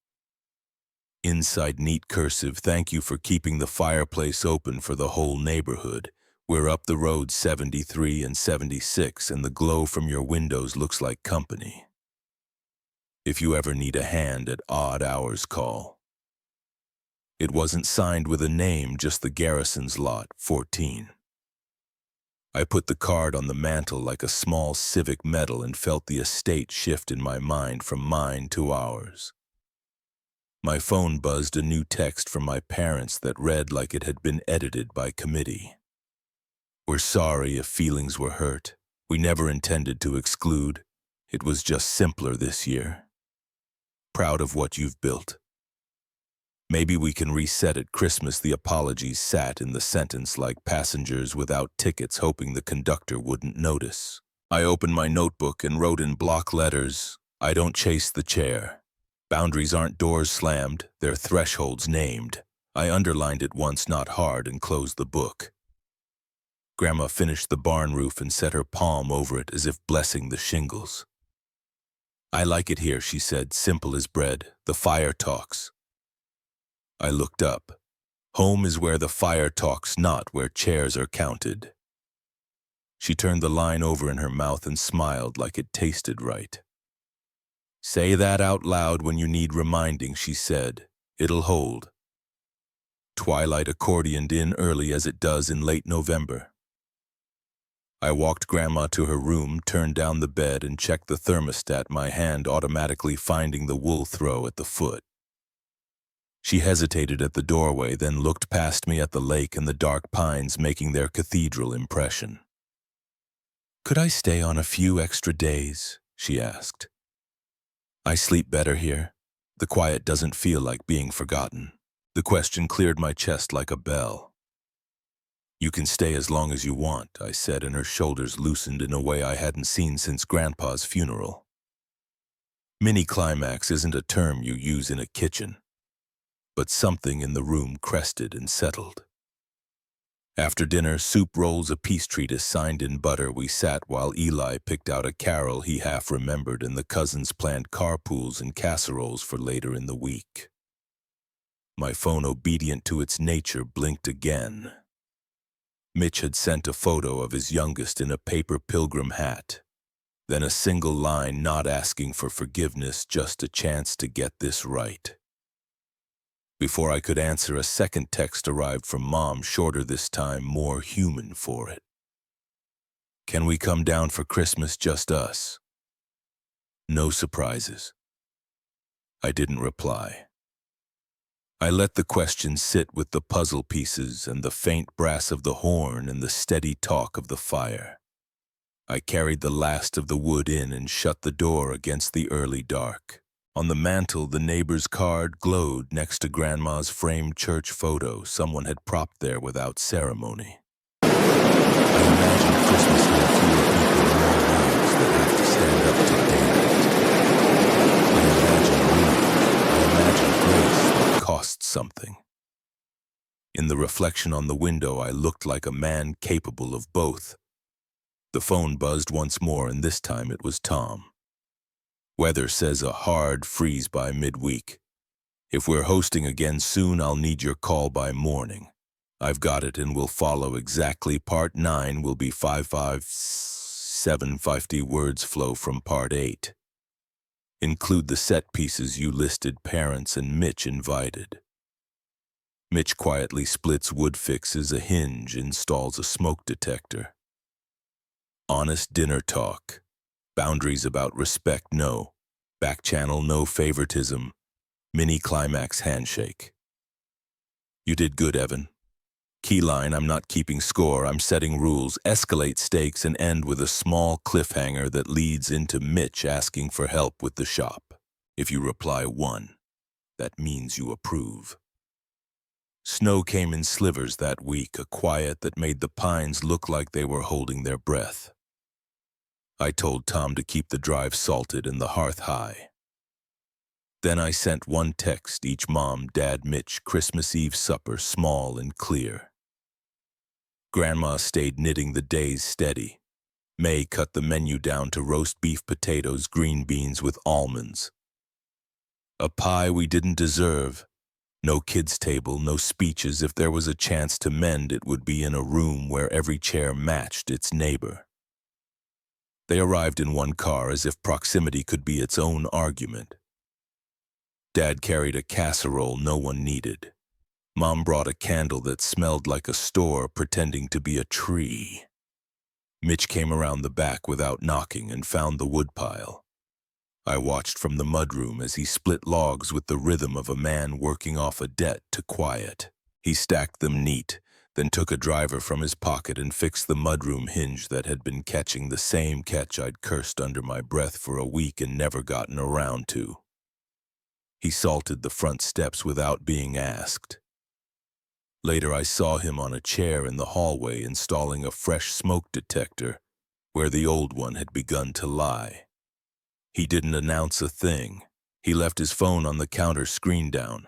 Inside, neat cursive, "Thank you for keeping the fireplace open for the whole neighborhood. We're up the road 73 and 76, and the glow from your windows looks like company. If you ever need a hand at odd hours, call." It wasn't signed with a name, just the Garrison's lot, 14. I put the card on the mantel like a small civic medal and felt the estate shift in my mind from mine to ours. My phone buzzed a new text from my parents that read like it had been edited by committee. "We're sorry if feelings were hurt. We never intended to exclude. It was just simpler this year. Proud of what you've built. Maybe we can reset at Christmas." The apologies sat in the sentence like passengers without tickets hoping the conductor wouldn't notice. I opened my notebook and wrote in block letters, "I don't chase the chair. Boundaries aren't doors slammed, they're thresholds named." I underlined it once, not hard, and closed the book. Grandma finished the barn roof and set her palm over it as if blessing the shingles. "I like it here," she said, "simple as bread. The fire talks." I looked up. Home is where the fire talks, not where chairs are counted. She turned the line over in her mouth and smiled like it tasted right. Say that out loud when you need reminding, she said. It'll hold. Twilight accordioned in early as it does in late November. I walked Grandma to her room, turned down the bed, and checked the thermostat, my hand automatically finding the wool throw at the foot. She hesitated at the doorway, then looked past me at the lake and the dark pines making their cathedral impression. Could I stay on a few extra days? She asked. I sleep better here. The quiet doesn't feel like being forgotten. The question cleared my chest like a bell. You can stay as long as you want, I said, and her shoulders loosened in a way I hadn't seen since Grandpa's funeral. Mini-climax isn't a term you use in a kitchen, but something in the room crested and settled. After dinner, soup rolls, a peace treatise signed in butter, we sat while Eli picked out a carol he half remembered and the cousins planned carpools and casseroles for later in the week. My phone, obedient to its nature, blinked again. Mitch had sent a photo of his youngest in a paper pilgrim hat. Then a single line, not asking for forgiveness, just a chance to get this right. Before I could answer, a second text arrived from Mom, shorter this time, more human for it. Can we come down for Christmas, just us? No surprises. I didn't reply. I let the question sit with the puzzle pieces and the faint brass of the horn and the steady talk of the fire. I carried the last of the wood in and shut the door against the early dark. On the mantel, the neighbor's card glowed next to Grandma's framed church photo someone had propped there without ceremony. I imagined Christmas had fewer people and more lives that have to stand up to daylight. I imagined grace that costs something. In the reflection on the window, I looked like a man capable of both. The phone buzzed once more, and this time it was Tom. Weather says a hard freeze by midweek. If we're hosting again soon, I'll need your call by morning. I've got it and will follow exactly. Part 9 will be 750 words flow from Part 8. Include the set pieces you listed, parents and Mitch invited. Mitch quietly splits wood, fixes a hinge, installs a smoke detector. Honest dinner talk. Boundaries about respect, no. Back channel, no favoritism. Mini-climax handshake. You did good, Evan. Keyline, I'm not keeping score, I'm setting rules. Escalate stakes and end with a small cliffhanger that leads into Mitch asking for help with the shop. If you reply 1, that means you approve. Snow came in slivers that week, a quiet that made the pines look like they were holding their breath. I told Tom to keep the drive salted and the hearth high. Then I sent one text, each Mom, Dad, Mitch, Christmas Eve supper, small and clear. Grandma stayed knitting the days steady. May cut the menu down to roast beef, potatoes, green beans with almonds. A pie we didn't deserve. No kids' table, no speeches. If there was a chance to mend, it would be in a room where every chair matched its neighbor. They arrived in one car as if proximity could be its own argument. Dad carried a casserole no one needed. Mom brought a candle that smelled like a store pretending to be a tree. Mitch came around the back without knocking and found the woodpile. I watched from the mudroom as he split logs with the rhythm of a man working off a debt to quiet. He stacked them neat, then took a driver from his pocket and fixed the mudroom hinge that had been catching the same catch I'd cursed under my breath for a week and never gotten around to. He salted the front steps without being asked. Later I saw him on a chair in the hallway installing a fresh smoke detector where the old one had begun to lie. He didn't announce a thing. He left his phone on the counter, screen down.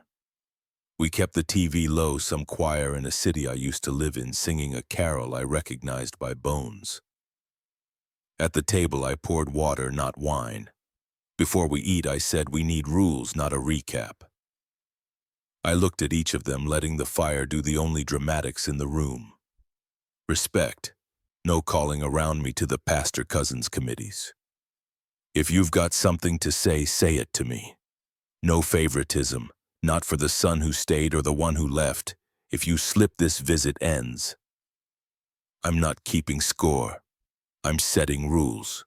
We kept the TV low, some choir in a city I used to live in singing a carol I recognized by bones. At the table I poured water, not wine. Before we eat, I said we need rules, not a recap. I looked at each of them, letting the fire do the only dramatics in the room. Respect. No calling around me to the pastor cousins committees. If you've got something to say it to me. No favoritism, not for the son who stayed or the one who left. If you slip, this visit ends. I'm not keeping score. I'm setting rules.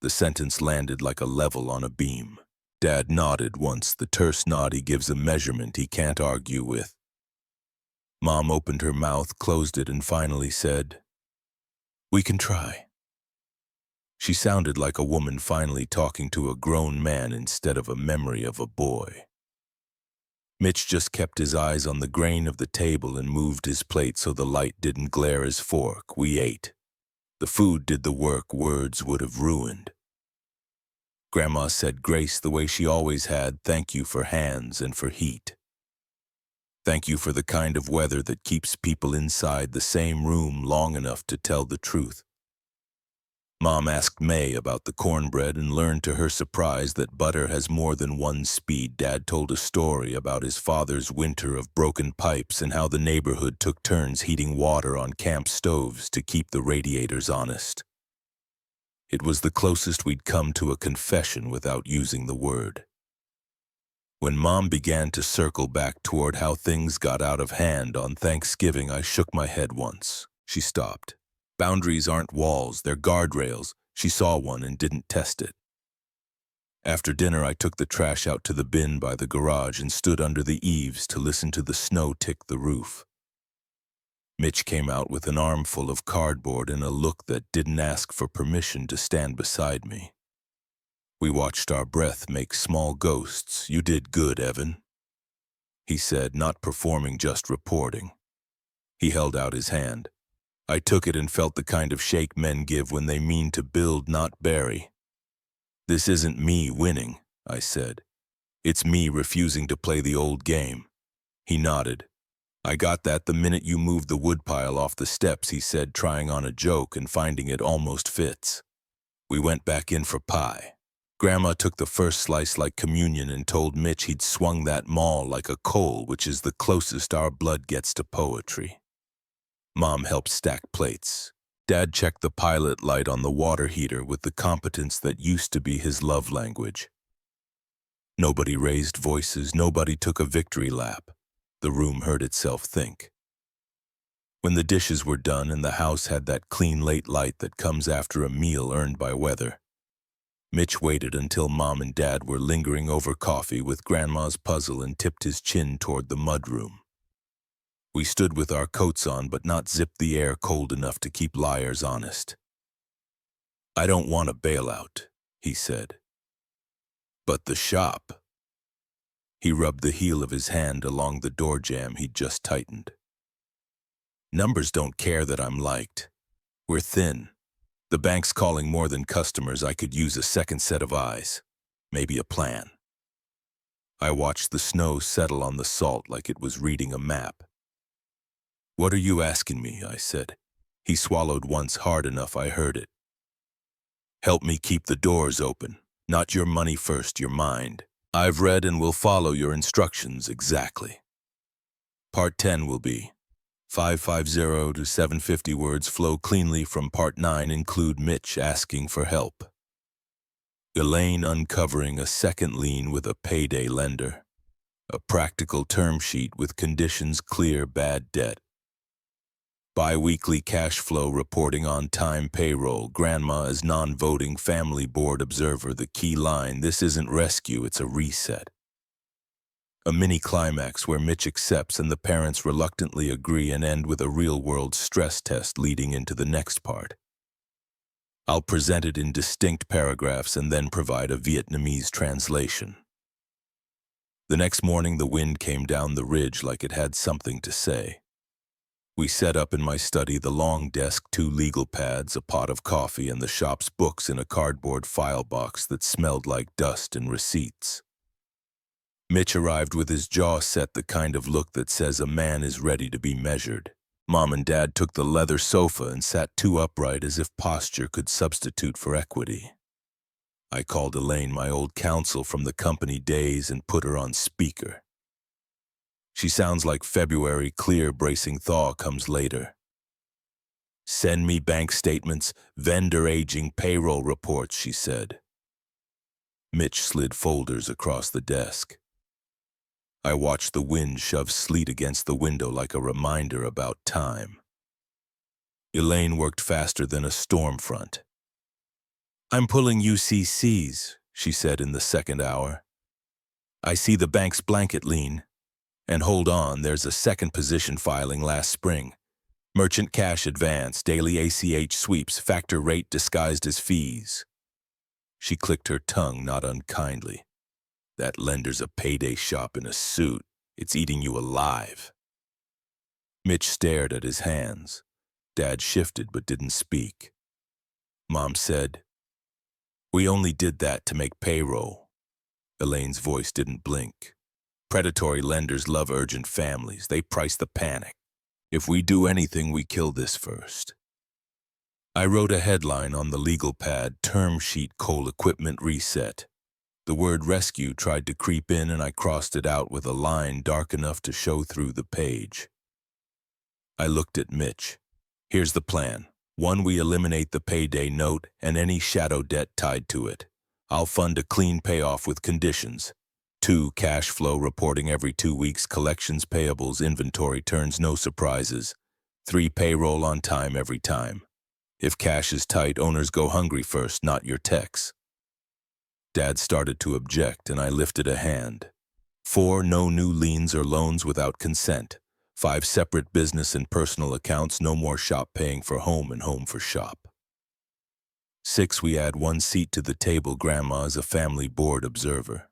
The sentence landed like a level on a beam. Dad nodded once, the terse nod he gives a measurement he can't argue with. Mom opened her mouth, closed it, and finally said, "We can try." She sounded like a woman finally talking to a grown man instead of a memory of a boy. Mitch just kept his eyes on the grain of the table and moved his plate so the light didn't glare his fork. We ate. The food did the work words would have ruined. Grandma said grace the way she always had. Thank you for hands and for heat. Thank you for the kind of weather that keeps people inside the same room long enough to tell the truth. Mom asked May about the cornbread and learned to her surprise that butter has more than one speed. Dad told a story about his father's winter of broken pipes and how the neighborhood took turns heating water on camp stoves to keep the radiators honest. It was the closest we'd come to a confession without using the word. When Mom began to circle back toward how things got out of hand on Thanksgiving, I shook my head once. She stopped. Boundaries aren't walls, they're guardrails. She saw one and didn't test it. After dinner, I took the trash out to the bin by the garage and stood under the eaves to listen to the snow tick the roof. Mitch came out with an armful of cardboard and a look that didn't ask for permission to stand beside me. We watched our breath make small ghosts. "You did good, Evan," he said, not performing, just reporting. He held out his hand. I took it and felt the kind of shake men give when they mean to build, not bury. "This isn't me winning," I said. "It's me refusing to play the old game." He nodded. "I got that the minute you moved the woodpile off the steps," he said, trying on a joke and finding it almost fits. We went back in for pie. Grandma took the first slice like communion and told Mitch he'd swung that maul like a coal, which is the closest our blood gets to poetry. Mom helped stack plates. Dad checked the pilot light on the water heater with the competence that used to be his love language. Nobody raised voices, nobody took a victory lap. The room heard itself think. When the dishes were done and the house had that clean late light that comes after a meal earned by weather, Mitch waited until Mom and Dad were lingering over coffee with Grandma's puzzle and tipped his chin toward the mudroom. We stood with our coats on but not zipped the air cold enough to keep liars honest. "I don't want a bailout," he said. "But the shop." He rubbed the heel of his hand along the door jamb he'd just tightened. "Numbers don't care that I'm liked. We're thin. The bank's calling more than customers. I could use a second set of eyes. Maybe a plan." I watched the snow settle on the salt like it was reading a map. "What are you asking me?" I said. He swallowed once hard enough I heard it. "Help me keep the doors open. Not your money first, your mind. I've read and will follow your instructions exactly. Part 10 will be 550 to 750 words flow cleanly from Part 9 include Mitch asking for help. Elaine uncovering a second lien with a payday lender. A practical term sheet with conditions clear bad debt. Bi-weekly cash flow reporting on time payroll. Grandma as non-voting family board observer. The key line, this isn't rescue, it's a reset. A mini-climax where Mitch accepts and the parents reluctantly agree and end with a real-world stress test leading into the next part. I'll present it in distinct paragraphs and then provide a Vietnamese translation. The next morning the wind came down the ridge like it had something to say. We set up in my study, the long desk, 2 legal pads, a pot of coffee, and the shop's books in a cardboard file box that smelled like dust and receipts. Mitch arrived with his jaw set, the kind of look that says a man is ready to be measured. Mom and Dad took the leather sofa and sat too upright as if posture could substitute for equity. I called Elaine, my old counsel from the company days, and put her on speaker. She sounds like February, clear, bracing thaw comes later. Send me bank statements, vendor aging, payroll reports, she said. Mitch slid folders across the desk. I watched the wind shove sleet against the window like a reminder about time. Elaine worked faster than a storm front. I'm pulling UCCs, she said in the second hour. I see the bank's blanket lean. And hold on, there's a second position filing last spring. Merchant cash advance, daily ACH sweeps, factor rate disguised as fees. She clicked her tongue not unkindly. That lender's a payday shop in a suit. It's eating you alive. Mitch stared at his hands. Dad shifted but didn't speak. Mom said, "We only did that to make payroll." Elaine's voice didn't blink. Predatory lenders love urgent families. They price the panic. If we do anything, we kill this first. I wrote a headline on the legal pad, term sheet coal equipment reset. The word rescue tried to creep in and I crossed it out with a line dark enough to show through the page. I looked at Mitch. Here's the plan. 1, we eliminate the payday note and any shadow debt tied to it. I'll fund a clean payoff with conditions. 2, cash flow reporting every 2 weeks, collections, payables, inventory turns, no surprises. 3, payroll on time every time. If cash is tight, owners go hungry first, not your techs. Dad started to object and I lifted a hand. 4, no new liens or loans without consent. 5, separate business and personal accounts, no more shop paying for home and home for shop. 6, we add 1 seat to the table. Grandma is a family board observer.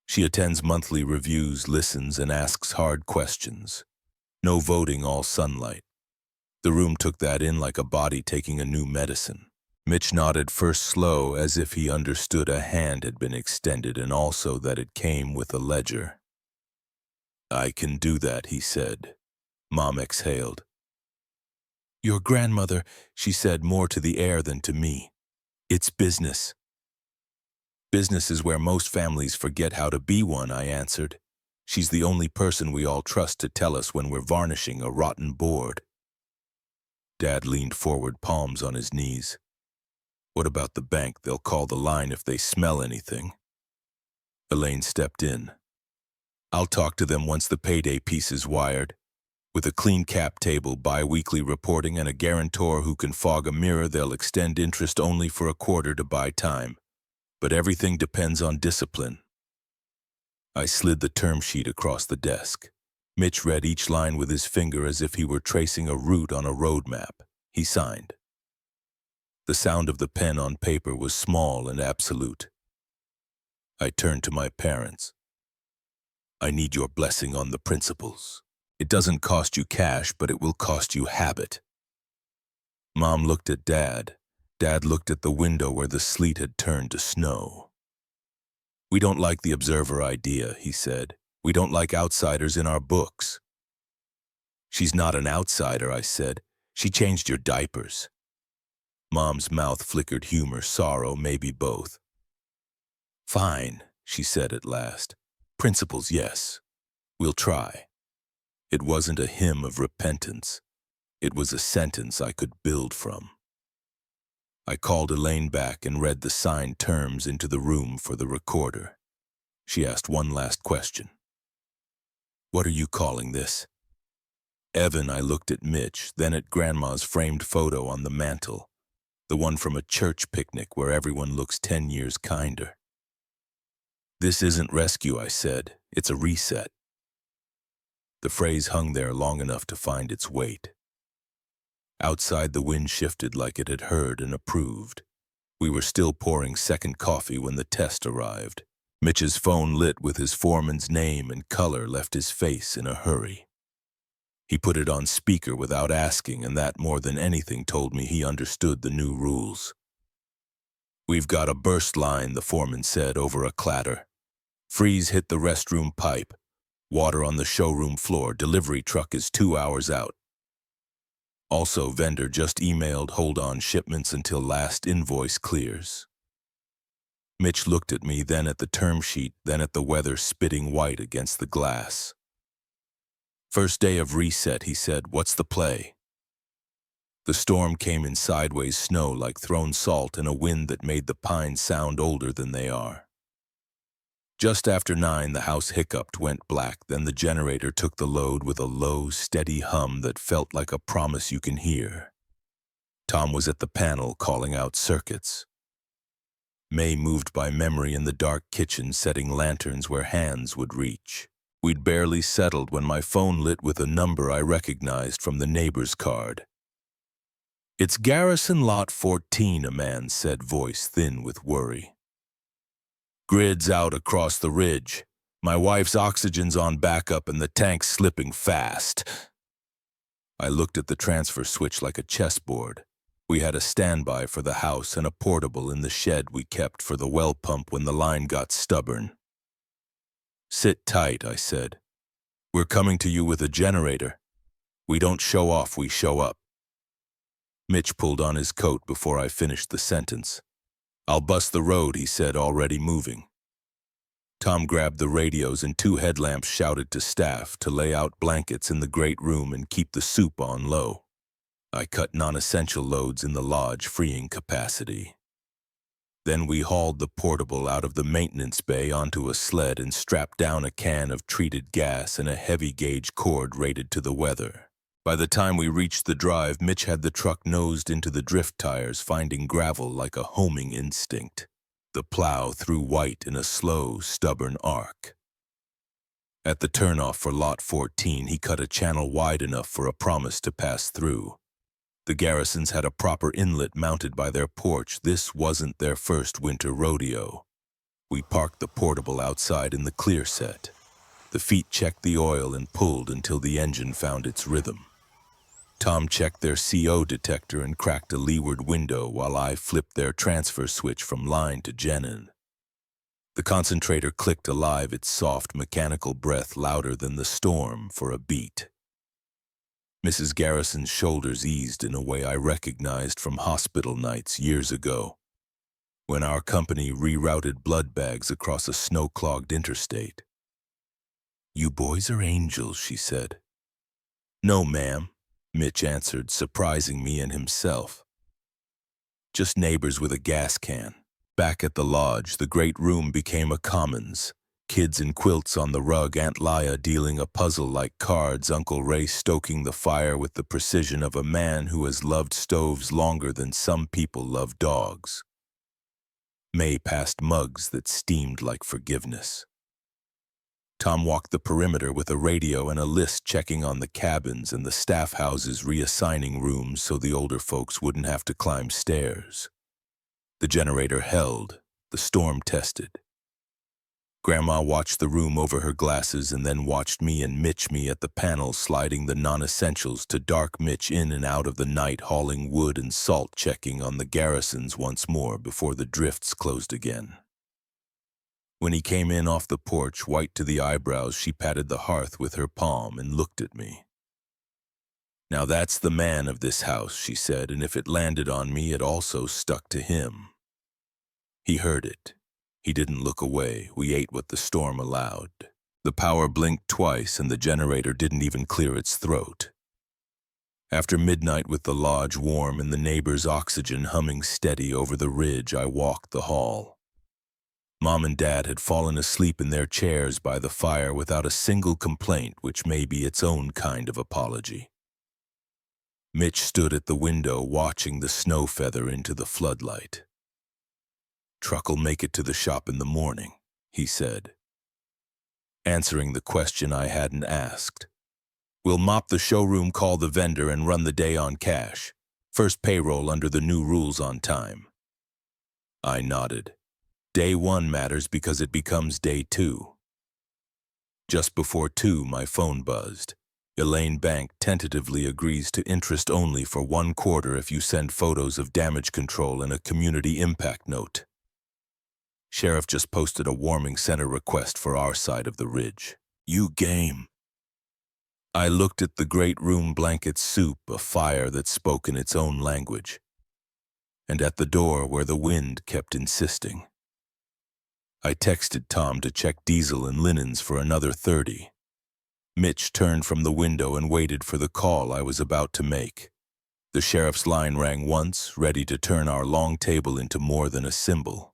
She attends monthly reviews, listens, and asks hard questions. No voting, all sunlight. The room took that in like a body taking a new medicine. Mitch nodded, first slow, as if he understood a hand had been extended and also that it came with a ledger. I can do that, he said. Mom exhaled. Your grandmother, she said, more to the air than to me. It's business. Business is where most families forget how to be one, I answered. She's the only person we all trust to tell us when we're varnishing a rotten board. Dad leaned forward, palms on his knees. What about the bank? They'll call the line if they smell anything. Elaine stepped in. I'll talk to them once the payday piece is wired. With a clean cap table, bi-weekly reporting, and a guarantor who can fog a mirror, they'll extend interest only for a quarter to buy time. But everything depends on discipline. I slid the term sheet across the desk. Mitch read each line with his finger as if he were tracing a route on a road map. He signed. The sound of the pen on paper was small and absolute. I turned to my parents. I need your blessing on the principles. It doesn't cost you cash, but it will cost you habit. Mom looked at Dad. Dad looked at the window where the sleet had turned to snow. We don't like the observer idea, he said. We don't like outsiders in our books. She's not an outsider, I said. She changed your diapers. Mom's mouth flickered humor, sorrow, maybe both. Fine, she said at last. Principles, yes. We'll try. It wasn't a hymn of repentance. It was a sentence I could build from. I called Elaine back and read the signed terms into the room for the recorder. She asked one last question. What are you calling this? Evan, I looked at Mitch, then at Grandma's framed photo on the mantel, the one from a church picnic where everyone looks 10 years kinder. This isn't rescue, I said. It's a reset. The phrase hung there long enough to find its weight. Outside, the wind shifted like it had heard and approved. We were still pouring second coffee when the test arrived. Mitch's phone lit with his foreman's name and color left his face in a hurry. He put it on speaker without asking, and that more than anything told me he understood the new rules. We've got a burst line, the foreman said over a clatter. Freeze hit the restroom pipe. Water on the showroom floor. Delivery truck is 2 hours out. Also, vendor just emailed hold on shipments until last invoice clears. Mitch looked at me, then at the term sheet, then at the weather spitting white against the glass. First day of reset, he said. What's the play? The storm came in sideways snow like thrown salt and a wind that made the pines sound older than they are. Just after 9, the house hiccuped, went black, then the generator took the load with a low, steady hum that felt like a promise you can hear. Tom was at the panel calling out circuits. May moved by memory in the dark kitchen, setting lanterns where hands would reach. We'd barely settled when my phone lit with a number I recognized from the neighbor's card. "It's Garrison Lot 14, a man said, voice thin with worry. "Grid's out across the ridge. My wife's oxygen's on backup and the tank's slipping fast." I looked at the transfer switch like a chessboard. We had a standby for the house and a portable in the shed we kept for the well pump when the line got stubborn. "Sit tight," I said. "We're coming to you with a generator. We don't show off, we show up." Mitch pulled on his coat before I finished the sentence. "I'll bust the road," he said, already moving. Tom grabbed the radios and 2 headlamps, shouted to staff to lay out blankets in the great room and keep the soup on low. I cut non-essential loads in the lodge, freeing capacity. Then we hauled the portable out of the maintenance bay onto a sled and strapped down a can of treated gas and a heavy-gauge cord rated to the weather. By the time we reached the drive, Mitch had the truck nosed into the drift tires, finding gravel like a homing instinct. The plow threw white in a slow, stubborn arc. At the turnoff for Lot 14, he cut a channel wide enough for a promise to pass through. The Garrisons had a proper inlet mounted by their porch. This wasn't their first winter rodeo. We parked the portable outside in the clear set. The feet checked the oil and pulled until the engine found its rhythm. Tom checked their CO detector and cracked a leeward window while I flipped their transfer switch from line to Genin. The concentrator clicked alive, its soft mechanical breath louder than the storm, for a beat. Mrs. Garrison's shoulders eased in a way I recognized from hospital nights years ago, when our company rerouted blood bags across a snow-clogged interstate. "You boys are angels," she said. "No, ma'am," Mitch answered, surprising me and himself. "Just neighbors with a gas can." Back at the lodge, the great room became a commons. Kids in quilts on the rug, Aunt Laya dealing a puzzle like cards, Uncle Ray stoking the fire with the precision of a man who has loved stoves longer than some people love dogs. May passed mugs that steamed like forgiveness. Tom walked the perimeter with a radio and a list, checking on the cabins and the staff houses, reassigning rooms so the older folks wouldn't have to climb stairs. The generator held, the storm tested. Grandma watched the room over her glasses and then watched me and Mitch at the panel, sliding the non-essentials to dark Mitch in and out of the night, hauling wood and salt, checking on the Garrisons once more before the drifts closed again. When he came in off the porch, white to the eyebrows, she patted the hearth with her palm and looked at me. "Now that's the man of this house," she said, "and if it landed on me, it also stuck to him." He heard it. He didn't look away. We ate what the storm allowed. The power blinked twice, and the generator didn't even clear its throat. After midnight, with the lodge warm and the neighbor's oxygen humming steady over the ridge, I walked the hall. Mom and Dad had fallen asleep in their chairs by the fire without a single complaint, which may be its own kind of apology. Mitch stood at the window watching the snow feather into the floodlight. "Truck'll make it to the shop in the morning," he said, answering the question I hadn't asked. "We'll mop the showroom, call the vendor, and run the day on cash. First payroll under the new rules on time." I nodded. Day 1 matters because it becomes day 2. Just before 2, my phone buzzed. Elaine Bank tentatively agrees to interest only for 1 quarter if you send photos of damage control and a community impact note. Sheriff just posted a warming center request for our side of the ridge. "You game." I looked at the great room blanket soup, a fire that spoke in its own language, and at the door where the wind kept insisting. I texted Tom to check diesel and linens for another 30. Mitch turned from the window and waited for the call I was about to make. The sheriff's line rang once, ready to turn our long table into more than a symbol.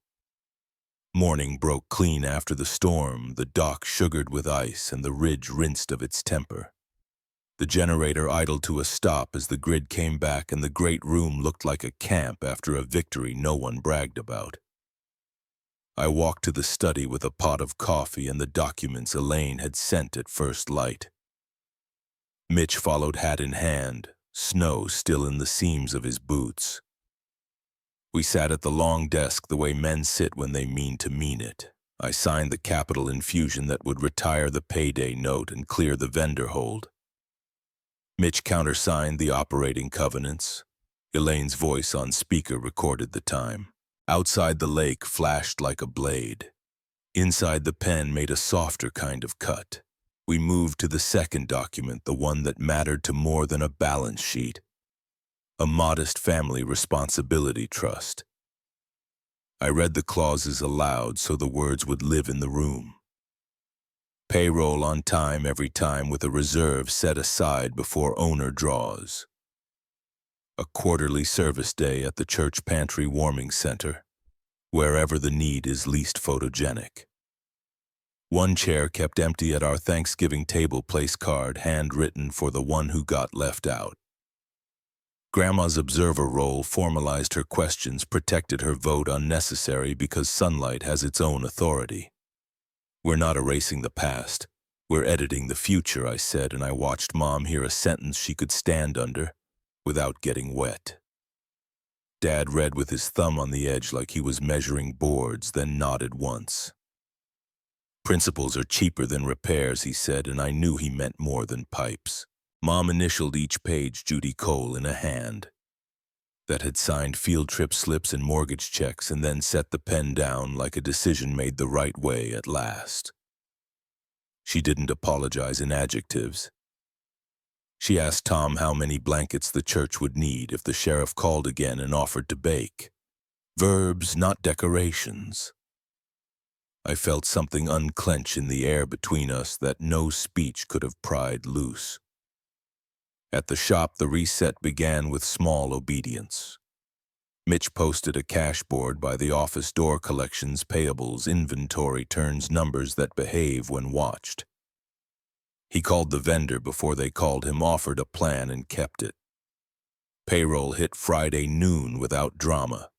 Morning broke clean after the storm, the dock sugared with ice and the ridge rinsed of its temper. The generator idled to a stop as the grid came back and the great room looked like a camp after a victory no one bragged about. I walked to the study with a pot of coffee and the documents Elaine had sent at first light. Mitch followed hat in hand, snow still in the seams of his boots. We sat at the long desk the way men sit when they mean to mean it. I signed the capital infusion that would retire the payday note and clear the vendor hold. Mitch countersigned the operating covenants. Elaine's voice on speaker recorded the time. Outside the lake flashed like a blade. Inside the pen made a softer kind of cut. We moved to the second document, the one that mattered to more than a balance sheet. A modest family responsibility trust. I read the clauses aloud so the words would live in the room. Payroll on time every time with a reserve set aside before owner draws. A quarterly service day at the church pantry warming center, wherever the need is least photogenic. One chair kept empty at our Thanksgiving table place card handwritten for the one who got left out. Grandma's observer role formalized her questions, protected her vote unnecessary because sunlight has its own authority. We're not erasing the past, we're editing the future, I said, and I watched Mom hear a sentence she could stand under without getting wet. Dad read with his thumb on the edge like he was measuring boards, then nodded once. Principles are cheaper than repairs, he said, and I knew he meant more than pipes. Mom initialed each page Judy Cole in a hand that had signed field trip slips and mortgage checks and then set the pen down like a decision made the right way at last. She didn't apologize in adjectives. She asked Tom how many blankets the church would need if the sheriff called again and offered to bake. Verbs, not decorations. I felt something unclench in the air between us that no speech could have pried loose. At the shop, the reset began with small obedience. Mitch posted a cash board by the office door: collections, payables, inventory, turns, numbers that behave when watched. He called the vendor before they called him, offered a plan, and kept it. Payroll hit Friday noon without drama.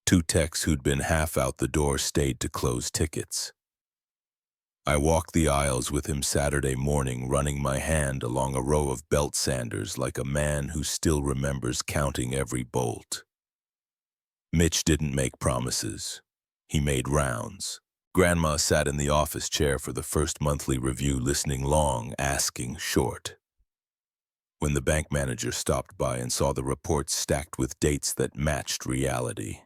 2 techs who'd been half out the door stayed to close tickets. I walked the aisles with him Saturday morning, running my hand along a row of belt sanders like a man who still remembers counting every bolt. Mitch didn't make promises. He made rounds. Grandma sat in the office chair for the first monthly review, listening long, asking short. When the bank manager stopped by and saw the reports stacked with dates that matched reality,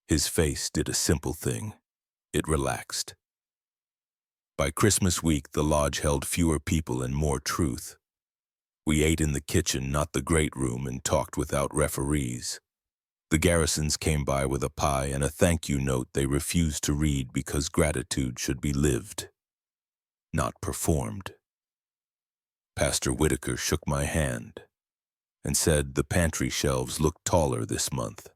his face did a simple thing. It relaxed. By Christmas week, the lodge held fewer people and more truth. We ate in the kitchen, not the great room, and talked without referees. The Garrisons came by with a pie and a thank you note they refused to read because gratitude should be lived, not performed. Pastor Whitaker shook my hand and said the pantry shelves looked taller this month.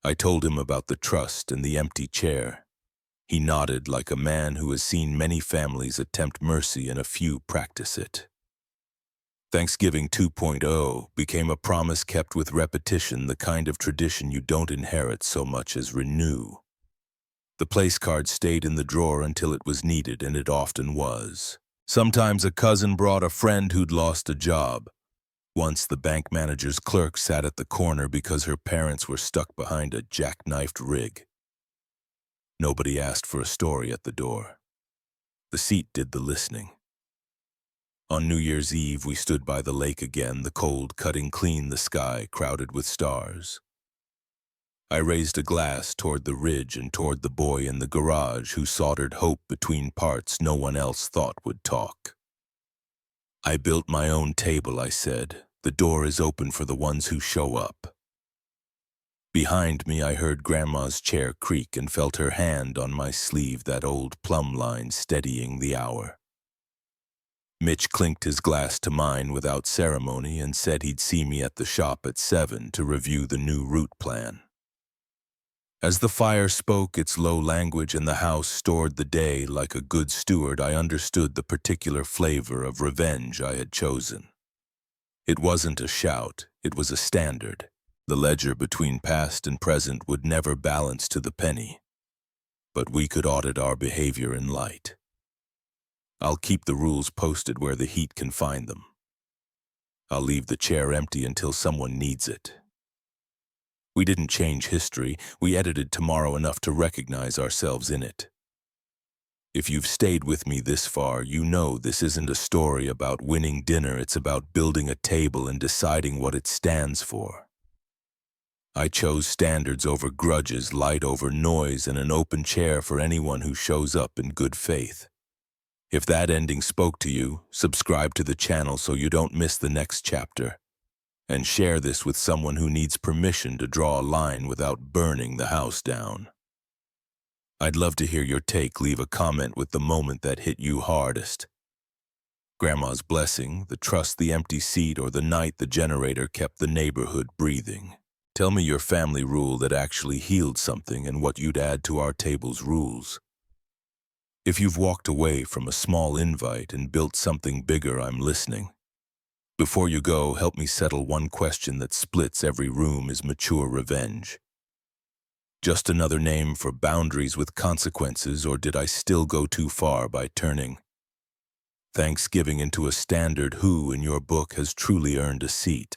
I told him about the trust and the empty chair. He nodded like a man who has seen many families attempt mercy and a few practice it. Thanksgiving 2.0 became a promise kept with repetition, the kind of tradition you don't inherit so much as renew. The place card stayed in the drawer until it was needed, and it often was. Sometimes a cousin brought a friend who'd lost a job. Once the bank manager's clerk sat at the corner because her parents were stuck behind a jackknifed rig. Nobody asked for a story at the door. The seat did the listening. On New Year's Eve, we stood by the lake again, the cold cutting clean the sky crowded with stars. I raised a glass toward the ridge and toward the boy in the garage who soldered hope between parts no one else thought would talk. I built my own table, I said. The door is open for the ones who show up. Behind me, I heard Grandma's chair creak and felt her hand on my sleeve, that old plumb line steadying the hour. Mitch clinked his glass to mine without ceremony and said he'd see me at the shop at 7 to review the new route plan. As the fire spoke its low language and the house stored the day like a good steward, I understood the particular flavor of revenge I had chosen. It wasn't a shout, it was a standard. The ledger between past and present would never balance to the penny, but we could audit our behavior in light. I'll keep the rules posted where the heat can find them. I'll leave the chair empty until someone needs it. We didn't change history, we edited tomorrow enough to recognize ourselves in it. If you've stayed with me this far, you know this isn't a story about winning dinner, it's about building a table and deciding what it stands for. I chose standards over grudges, light over noise, and an open chair for anyone who shows up in good faith. If that ending spoke to you, subscribe to the channel so you don't miss the next chapter. And share this with someone who needs permission to draw a line without burning the house down. I'd love to hear your take. Leave a comment with the moment that hit you hardest. Grandma's blessing, the trust, the empty seat, or the night the generator kept the neighborhood breathing. Tell me your family rule that actually healed something and what you'd add to our table's rules. If you've walked away from a small invite and built something bigger, I'm listening. Before you go, help me settle one question that splits every room: is mature revenge just another name for boundaries with consequences, or did I still go too far by turning Thanksgiving into a standard? Who in your book has truly earned a seat?